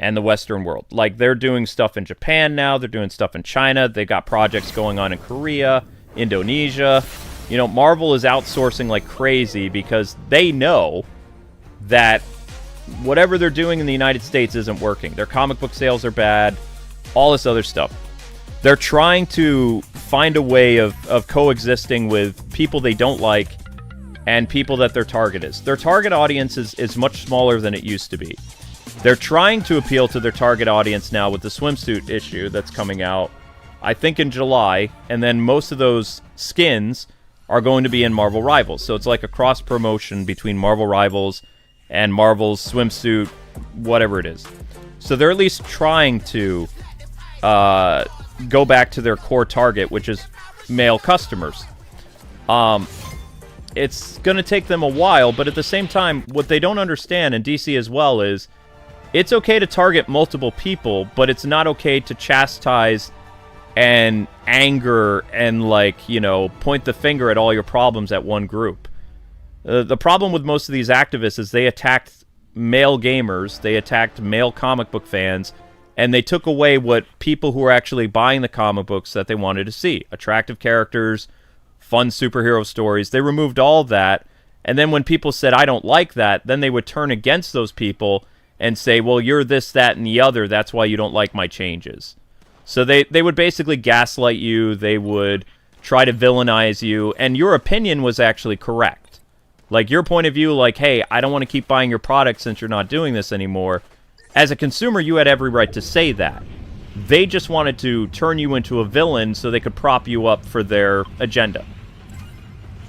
and the Western world. Like, they're doing stuff in Japan now, they're doing stuff in China, they got projects going on in Korea, Indonesia. You know, Marvel is outsourcing like crazy because they know that whatever they're doing in the United States isn't working. Their comic book sales are bad, all this other stuff. They're trying to find a way of coexisting with people they don't like and people that their target is. Their target audience is much smaller than it used to be. They're trying to appeal to their target audience now with the swimsuit issue that's coming out, I think in July, and then most of those skins are going to be in Marvel Rivals. So it's like a cross-promotion between Marvel Rivals and Marvel's swimsuit, whatever it is. So they're at least trying to go back to their core target, which is male customers. It's going to take them a while, but at the same time, what they don't understand, and DC as well, is it's okay to target multiple people, but it's not okay to chastise and anger and, like, you know, point the finger at all your problems at one group. The problem with most of these activists is they attacked male gamers, they attacked male comic book fans, and they took away what people who were actually buying the comic books that they wanted to see. Attractive characters, fun superhero stories. They removed all that. And then when people said, I don't like that, then they would turn against those people and say, well, you're this, that, and the other. That's why you don't like my changes. So they would basically gaslight you. They would try to villainize you. And your opinion was actually correct. Like, your point of view, like, hey, I don't want to keep buying your product since you're not doing this anymore. As a consumer, you had every right to say that. They just wanted to turn you into a villain so they could prop you up for their agenda.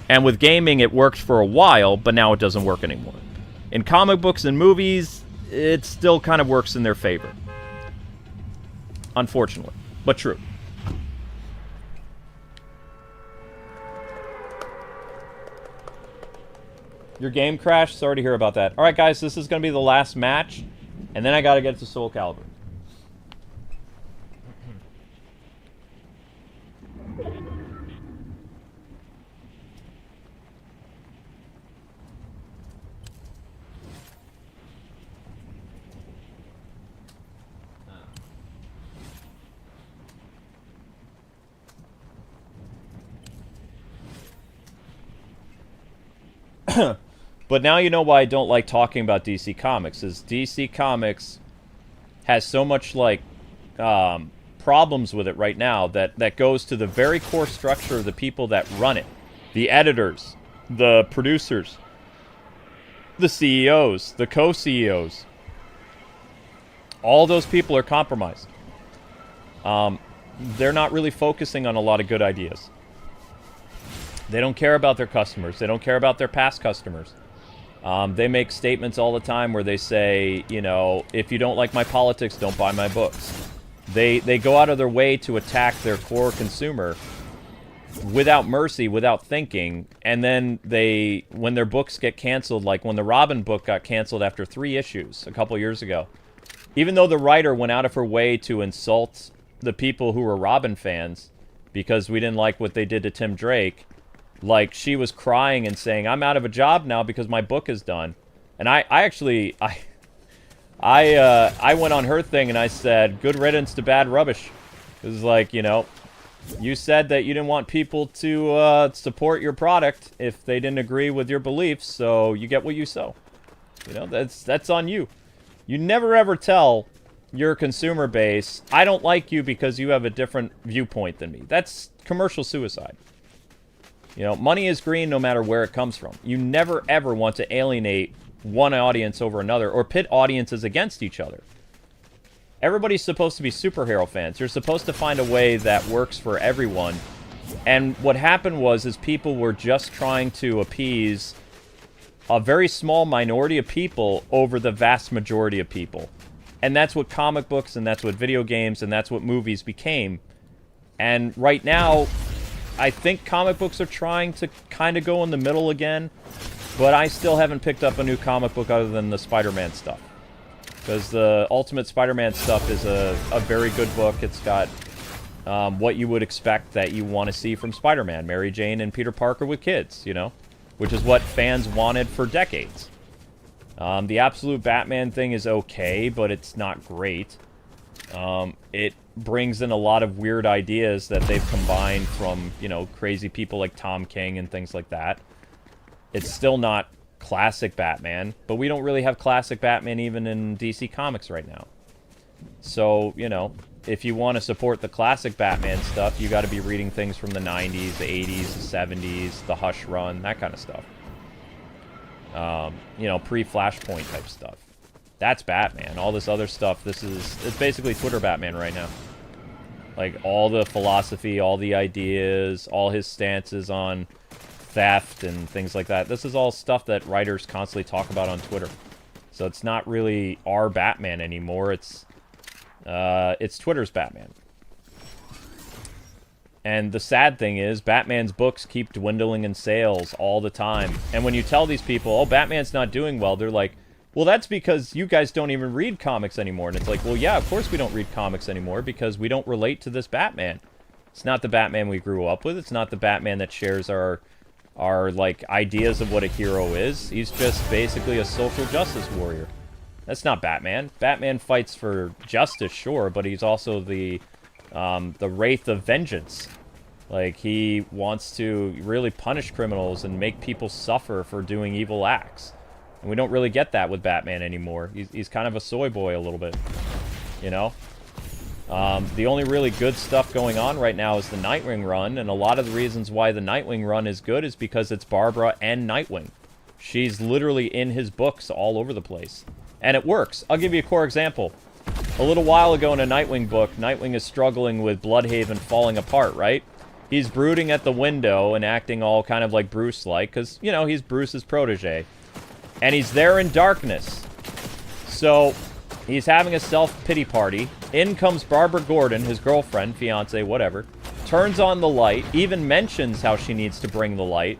And with gaming, it worked for a while, but now it doesn't work anymore. In comic books and movies, it still kind of works in their favor. Unfortunately, but true. Your game crashed? Sorry to hear about that. Alright, guys, this is going to be the last match, and then I got to get to Soul Calibur. But now you know why I don't like talking about DC Comics, is DC Comics has so much, like, problems with it right now that goes to the very core structure of the people that run it. The editors, the producers, the CEOs, the co-CEOs. All those people are compromised. They're not really focusing on a lot of good ideas. They don't care about their customers. They don't care about their past customers. They make statements all the time where they say, you know, if you don't like my politics, don't buy my books. They go out of their way to attack their core consumer without mercy, without thinking, and then when their books get canceled, like when the Robin book got canceled after 3 issues a couple years ago, even though the writer went out of her way to insult the people who were Robin fans because we didn't like what they did to Tim Drake, like, she was crying and saying, I'm out of a job now because my book is done. And I went on her thing and I said, good riddance to bad rubbish. It was like, you know, you said that you didn't want people to support your product if they didn't agree with your beliefs, so you get what you sow. You know, that's on you. You never ever tell your consumer base, I don't like you because you have a different viewpoint than me. That's commercial suicide. You know, money is green no matter where it comes from. You never, ever want to alienate one audience over another or pit audiences against each other. Everybody's supposed to be superhero fans. You're supposed to find a way that works for everyone. And what happened is people were just trying to appease a very small minority of people over the vast majority of people. And that's what comic books, and that's what video games, and that's what movies became. And right now, I think comic books are trying to kind of go in the middle again, but I still haven't picked up a new comic book other than the Spider-Man stuff. Because the Ultimate Spider-Man stuff is a very good book. It's got what you would expect that you want to see from Spider-Man. Mary Jane and Peter Parker with kids, you know? Which is what fans wanted for decades. The Absolute Batman thing is okay, but it's not great. It brings in a lot of weird ideas that they've combined from, you know, crazy people like Tom King and things like that. It's still not classic Batman, but we don't really have classic Batman even in DC Comics right now. So, you know, if you want to support the classic Batman stuff, you got to be reading things from the 90s, the 80s, the 70s, the Hush Run, that kind of stuff. You know, pre-Flashpoint type stuff. That's Batman. All this other stuff, it's basically Twitter Batman right now. Like, all the philosophy, all the ideas, all his stances on theft and things like that. This is all stuff that writers constantly talk about on Twitter. So it's not really our Batman anymore. It's Twitter's Batman. And the sad thing is, Batman's books keep dwindling in sales all the time. And when you tell these people, oh, Batman's not doing well, they're like, well, that's because you guys don't even read comics anymore. And it's like, well, yeah, of course we don't read comics anymore because we don't relate to this Batman. It's not the Batman we grew up with. It's not the Batman that shares our like, ideas of what a hero is. He's just basically a social justice warrior. That's not Batman. Batman fights for justice, sure, but he's also the Wraith of Vengeance. Like, he wants to really punish criminals and make people suffer for doing evil acts. And we don't really get that with Batman anymore. He's kind of a soy boy a little bit, you know? The only really good stuff going on right now is the Nightwing run, and a lot of the reasons why the Nightwing run is good is because it's Barbara and Nightwing. She's literally in his books all over the place. And it works. I'll give you a core example. A little while ago in a Nightwing book, Nightwing is struggling with Bloodhaven falling apart, right? He's brooding at the window and acting all kind of like Bruce-like, because, you know, he's Bruce's protege. And he's there in darkness. So, he's having a self-pity party. In comes Barbara Gordon, his girlfriend, fiance, whatever. Turns on the light, even mentions how she needs to bring the light.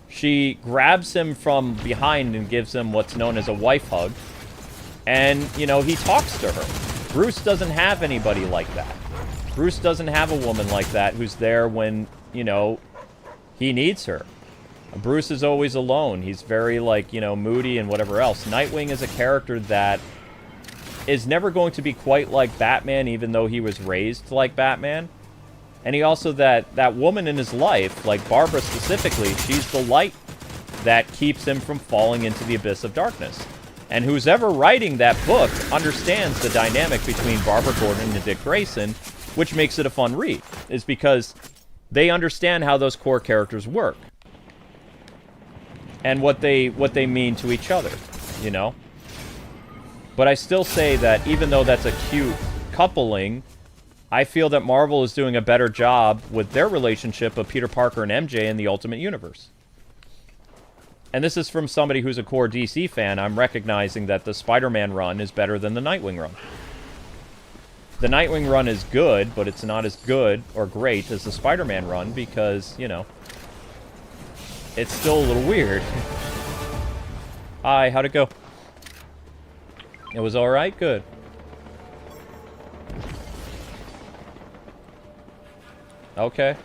She grabs him from behind and gives him what's known as a wife hug. And, you know, he talks to her. Bruce doesn't have anybody like that. Bruce doesn't have a woman like that who's there when, you know, he needs her. Bruce is always alone. He's very, like, you know, moody and whatever else. Nightwing is a character that is never going to be quite like Batman, even though he was raised like Batman. And he also, that woman in his life, like Barbara specifically, she's the light that keeps him from falling into the abyss of darkness. And who's ever writing that book understands the dynamic between Barbara Gordon and Dick Grayson, which makes it a fun read, is because they understand how those core characters work. And what they mean to each other, you know? But I still say that even though that's a cute coupling, I feel that Marvel is doing a better job with their relationship of Peter Parker and MJ in the Ultimate Universe. And this is from somebody who's a core DC fan. I'm recognizing that the Spider-Man run is better than the Nightwing run. The Nightwing run is good, but it's not as good or great as the Spider-Man run because, you know, it's still a little weird. Hi, how'd it go? It was alright? Good. Okay.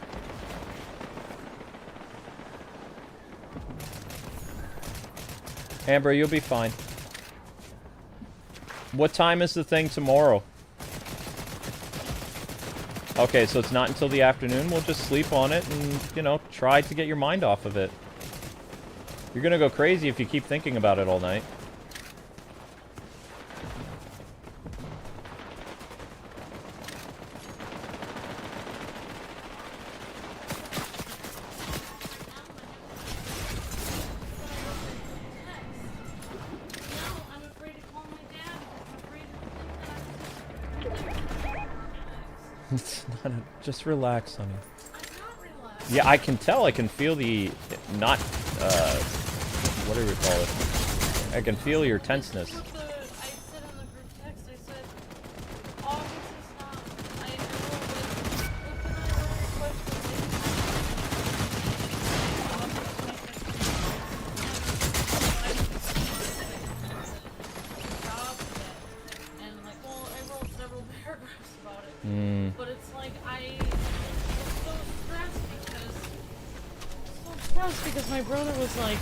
Amber, you'll be fine. What time is the thing tomorrow? Okay, so it's not until the afternoon. We'll just sleep on it and, you know, try to get your mind off of it. You're gonna go crazy if you keep thinking about it all night. It's not a, just relax, honey. Yeah, I can tell. I can feel the not. What do we call it? I can feel your tenseness. I said on the group text. I said, August is not. I know, and like, well, I wrote several paragraphs about it. But it's like I was so stressed because my brother was like,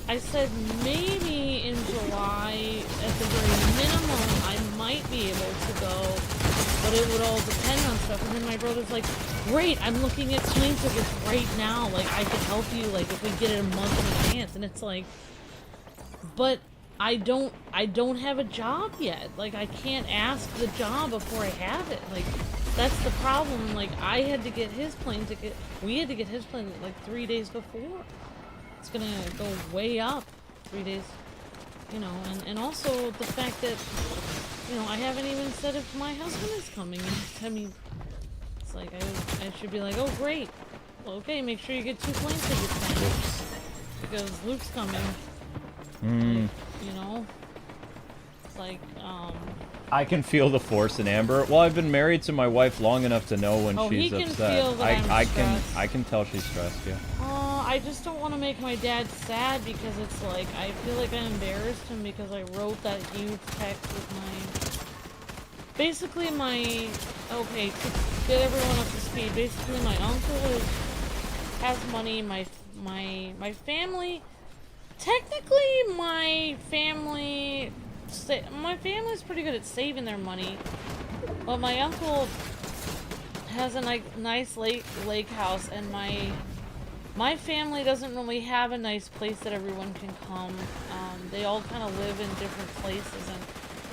I said maybe in July at the very minimum I might be able to go, but it would all depend on stuff. And then my brother's like, great, I'm looking at plane tickets right now, like I could help you, like if we get it a month in advance. And it's like, but I don't have a job yet. Like I can't ask the job before I have it. Like that's the problem. Like I had to get his plane ticket. We had to get his plane ticket like 3 days before. It's gonna go way up 3 days, you know, and also the fact that, you know, I haven't even said if my husband is coming. I mean, it's like I should be like, oh great, well, okay, make sure you get 2 plane tickets then, because Luke's coming. Like, you know, it's like I can feel the force in Amber. Well, I've been married to my wife long enough to know when she's he can upset. feel that I can tell she's stressed. Yeah. I just don't want to make my dad sad because it's like I feel like I embarrassed him because I wrote that huge text with my basically my okay to get everyone up to speed. Basically, my uncle has money. My family. Technically, my family's pretty good at saving their money, but my uncle has a nice lake house, and my family doesn't really have a nice place that everyone can come. They all kind of live in different places, and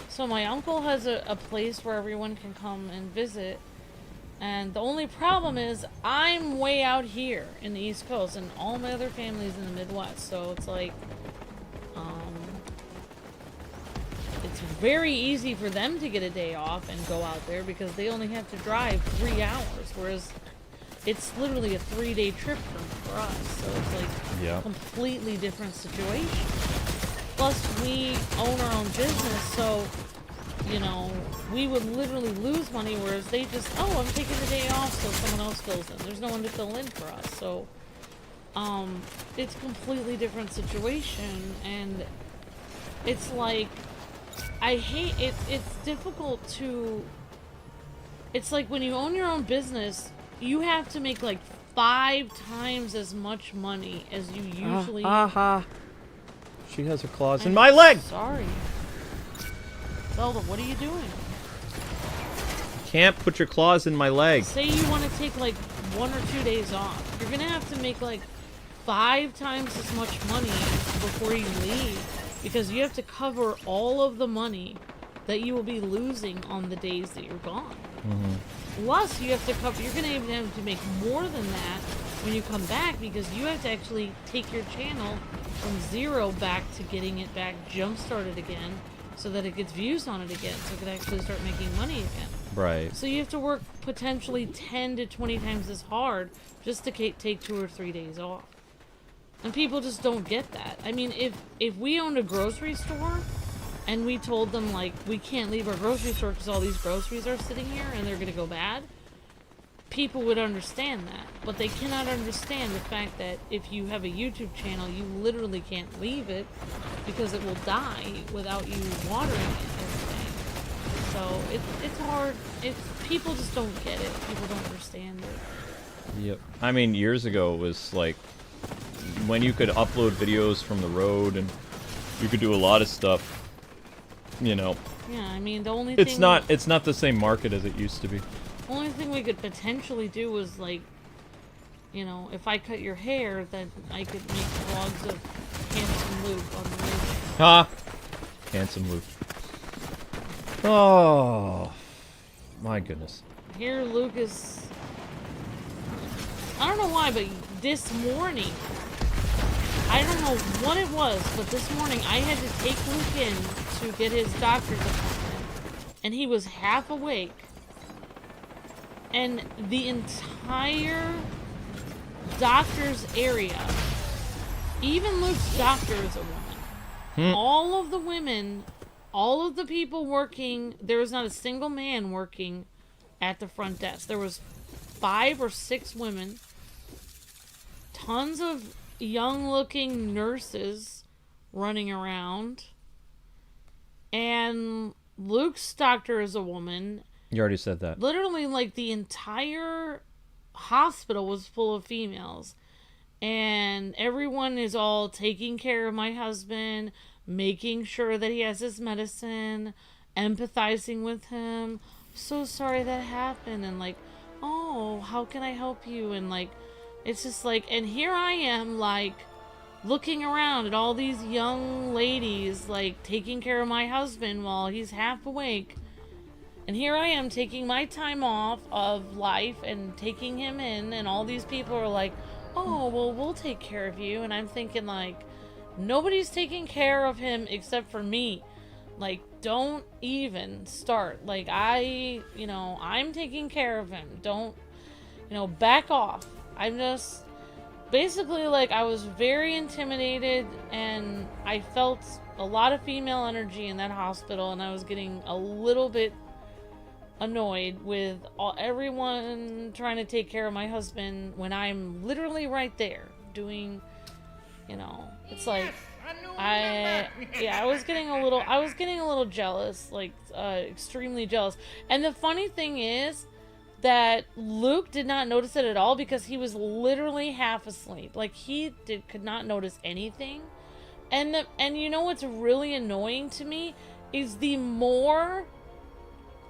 so my uncle has a place where everyone can come and visit. And the only problem is I'm way out here in the East Coast, and all my other family's in the Midwest. So it's like, it's very easy for them to get a day off and go out there because they only have to drive 3 hours, whereas it's literally a 3-day trip for us. So it's like Yeah. completely different situation. Plus, we own our own business, so you know, we would literally lose money, whereas they just, oh, I'm taking the day off so someone else fills in. There's no one to fill in for us, so, it's a completely different situation, and it's like, I hate, it's difficult to, it's like when you own your own business, you have to make like 5 times as much money as you usually... She has her claws in my leg! Sorry. Zelda, what are you doing? Can't put your claws in my leg. Say you want to take like 1 or 2 days off. You're gonna have to make like 5 times as much money before you leave, because you have to cover all of the money that you will be losing on the days that you're gone. Plus, you have to cover. You're gonna even have to make more than that when you come back, because you have to actually take your channel from 0 back to getting it back jump started again, so that it gets views on it again, so it can actually start making money again. Right. So you have to work potentially 10 to 20 times as hard just to take 2 or 3 days off. And people just don't get that. I mean, if we owned a grocery store and we told them, like, we can't leave our grocery store because all these groceries are sitting here and they're going to go bad, people would understand that. But they cannot understand the fact that if you have a YouTube channel, you literally can't leave it because it will die without you watering it every day. So it's hard. People just don't get it. People don't understand it. Yep. I mean, years ago it was like when you could upload videos from the road and you could do a lot of stuff. You know. Yeah, I mean, the only it's thing... It's not the same market as it used to be. The only thing we could potentially do was, like, you know, if I cut your hair, then I could make vlogs of Handsome Luke on the radio. Ha! Handsome Luke. Oh, my goodness. Here, Luke is... I don't know why, but this morning, I don't know what it was, but this morning I had to take Luke in to get his doctor's appointment, and he was half awake. And the entire doctor's area, even Luke's doctor is a woman. All of the women, all of the people working, there was not a single man working at the front desk. There was 5 or 6 women, tons of young-looking nurses running around, and Luke's doctor is a woman. You already said that. Literally, like, the entire hospital was full of females. And everyone is all taking care of my husband, making sure that he has his medicine, empathizing with him. So sorry that happened. And, like, oh, how can I help you? And, like, it's just like, and here I am, like, looking around at all these young ladies, like, taking care of my husband while he's half awake. And here I am taking my time off of life and taking him in, and all these people are like, oh, well, we'll take care of you. And I'm thinking, like, nobody's taking care of him except for me. Like, don't even start. Like, I'm taking care of him. Don't, back off. I'm just, basically, like, I was very intimidated, and I felt a lot of female energy in that hospital, and I was getting a little bit annoyed with everyone trying to take care of my husband when I'm literally right there doing, it's like, I was getting a little jealous, like, extremely jealous. And the funny thing is that Luke did not notice it at all because he was literally half asleep. Like, could not notice anything. And you know what's really annoying to me is the more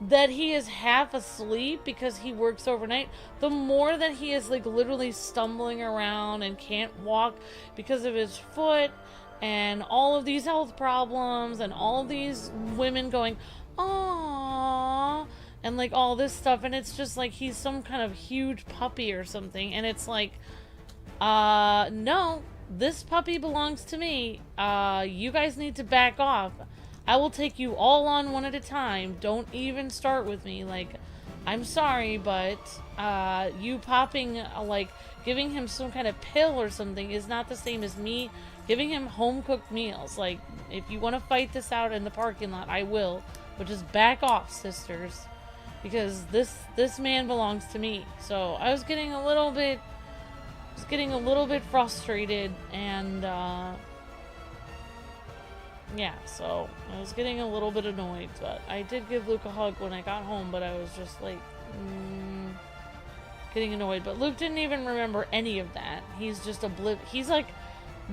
that he is half asleep because he works overnight, the more that he is like literally stumbling around and can't walk because of his foot and all of these health problems and all these women going, "Aww," and like all this stuff, and it's just like he's some kind of huge puppy or something, and it's like, no, this puppy belongs to me. You guys need to back off. I will take you all on one at a time. Don't even start with me. Like, I'm sorry, but you popping, like, giving him some kind of pill or something is not the same as me giving him home-cooked meals. Like, if you want to fight this out in the parking lot, I will. But just back off, sisters. Because this man belongs to me. So, I was getting a little bit frustrated, and, yeah, so I was getting a little bit annoyed, but I did give Luke a hug when I got home, but I was just like, getting annoyed. But Luke didn't even remember any of that. He's just he's like,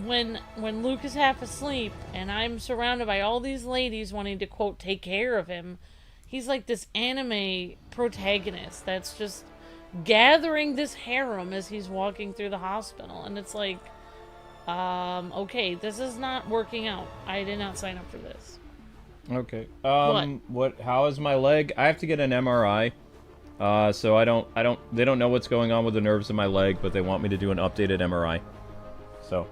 when Luke is half asleep and I'm surrounded by all these ladies wanting to, quote, take care of him, he's like this anime protagonist that's just gathering this harem as he's walking through the hospital, and it's like, okay, this is not working out. I did not sign up for this. Okay. How is my leg? I have to get an MRI. So they don't know what's going on with the nerves in my leg, but they want me to do an updated MRI. So,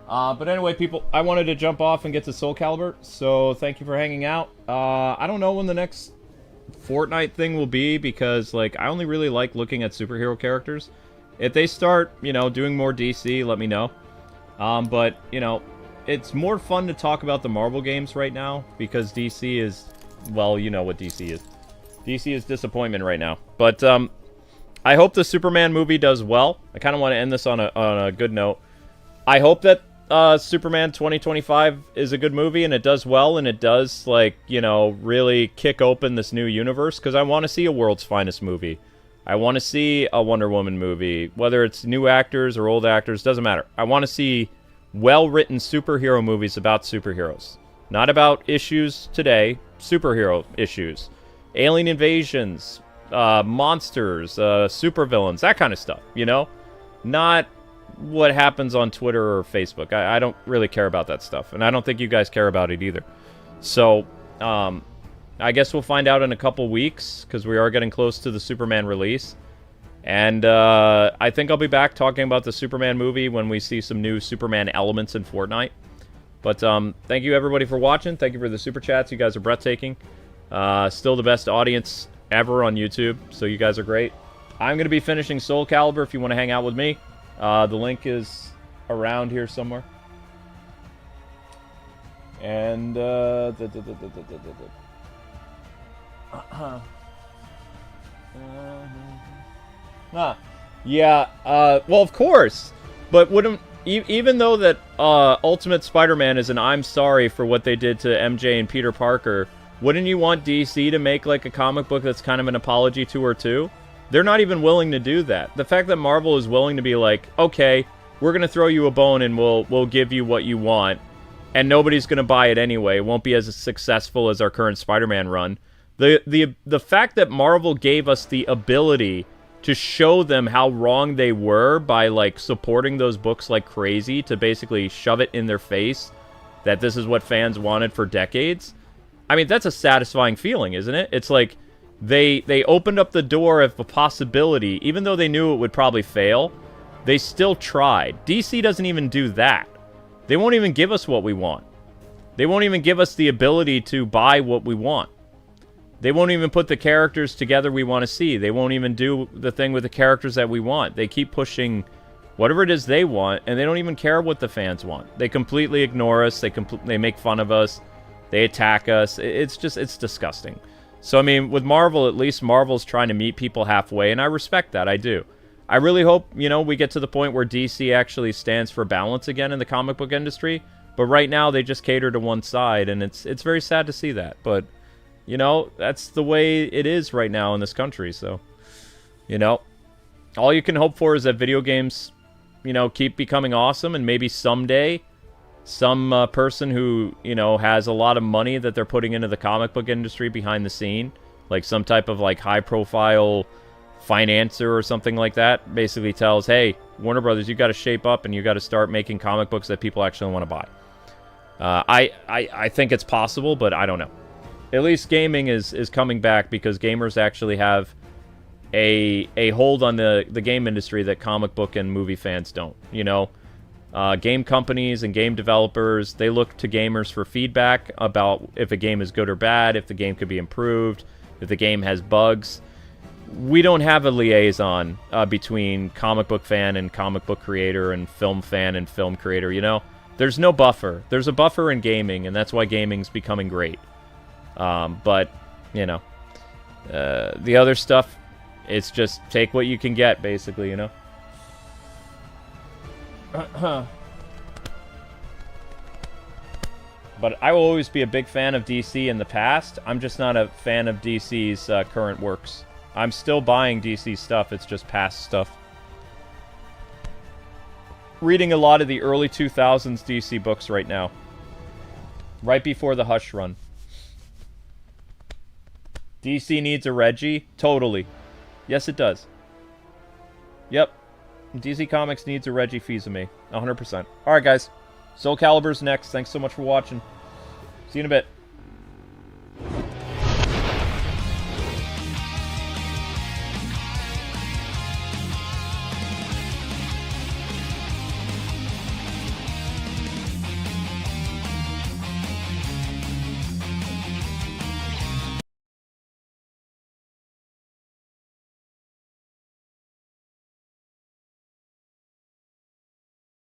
but anyway, people, I wanted to jump off and get to Soul Calibur, so thank you for hanging out. I don't know when the next Fortnite thing will be, because, like, I only really like looking at superhero characters. If they start, you know, doing more DC, let me know. But, you know, it's more fun to talk about the Marvel games right now, because DC is, well, you know what DC is. DC is disappointment right now. But, I hope the Superman movie does well. I kind of want to end this on a good note. I hope that, Superman 2025 is a good movie, and it does well, and it does, like, you know, really kick open this new universe, because I want to see a World's Finest movie. I want to see a Wonder Woman movie, whether it's new actors or old actors, doesn't matter. I want to see well-written superhero movies about superheroes. Not about issues today, superhero issues. Alien invasions, monsters, supervillains, that kind of stuff, you know? Not what happens on Twitter or Facebook. I don't really care about that stuff, and I don't think you guys care about it either. So, I guess we'll find out in a couple weeks, because we are getting close to the Superman release. And I think I'll be back talking about the Superman movie when we see some new Superman elements in Fortnite. But thank you, everybody, for watching. Thank you for the Super Chats. You guys are breathtaking. Still the best audience ever on YouTube, so you guys are great. I'm going to be finishing Soul Calibur if you want to hang out with me. The link is around here somewhere. And, yeah, well, of course. But wouldn't, even though that Ultimate Spider-Man is an I'm sorry for what they did to MJ and Peter Parker, wouldn't you want DC to make, like, a comic book that's kind of an apology to her, too? They're not even willing to do that. The fact that Marvel is willing to be like, okay, we're going to throw you a bone and we'll give you what you want, and nobody's going to buy it anyway. It won't be as successful as our current Spider-Man run. The fact that Marvel gave us the ability to show them how wrong they were by, like, supporting those books like crazy, to basically shove it in their face that this is what fans wanted for decades. I mean, that's a satisfying feeling, isn't it? It's like they opened up the door of a possibility, even though they knew it would probably fail. They still tried. DC doesn't even do that. They won't even give us what we want. They won't even give us the ability to buy what we want. They won't even put the characters together we want to see. They won't even do the thing with the characters that we want. They keep pushing whatever it is they want, and they don't even care what the fans want. They completely ignore us. They make fun of us. They attack us. It's disgusting. So, I mean, with Marvel, at least Marvel's trying to meet people halfway, and I respect that. I do. I really hope, you know, we get to the point where DC actually stands for balance again in the comic book industry. But right now, they just cater to one side, and it's very sad to see that. But, you know, that's the way it is right now in this country. So, you know, all you can hope for is that video games, you know, keep becoming awesome, and maybe someday some person who, you know, has a lot of money that they're putting into the comic book industry behind the scene, Like some type of like high-profile financier or something like that basically tells, hey, Warner Brothers, you got to shape up and you got to start making comic books that people actually want to buy. I think it's possible, but I don't know. At least gaming is coming back because gamers actually have a hold on the game industry that comic book and movie fans don't. You know, game companies and game developers, they look to gamers for feedback about if a game is good or bad, if the game could be improved, if the game has bugs. We don't have a liaison between comic book fan and comic book creator and film fan and film creator, you know? There's no buffer. There's a buffer in gaming, and that's why gaming's becoming great. But, you know, the other stuff, it's just take what you can get, basically, you know? But I will always be a big fan of DC in the past. I'm just not a fan of DC's current works. I'm still buying DC stuff, it's just past stuff. Reading a lot of the early 2000s DC books right now. Right before the Hush run. DC needs a Reggie? Totally. Yes, it does. Yep. DC Comics needs a Reggie Fils-Aimé. 100%. Alright, guys. Soul Calibur's next. Thanks so much for watching. See you in a bit.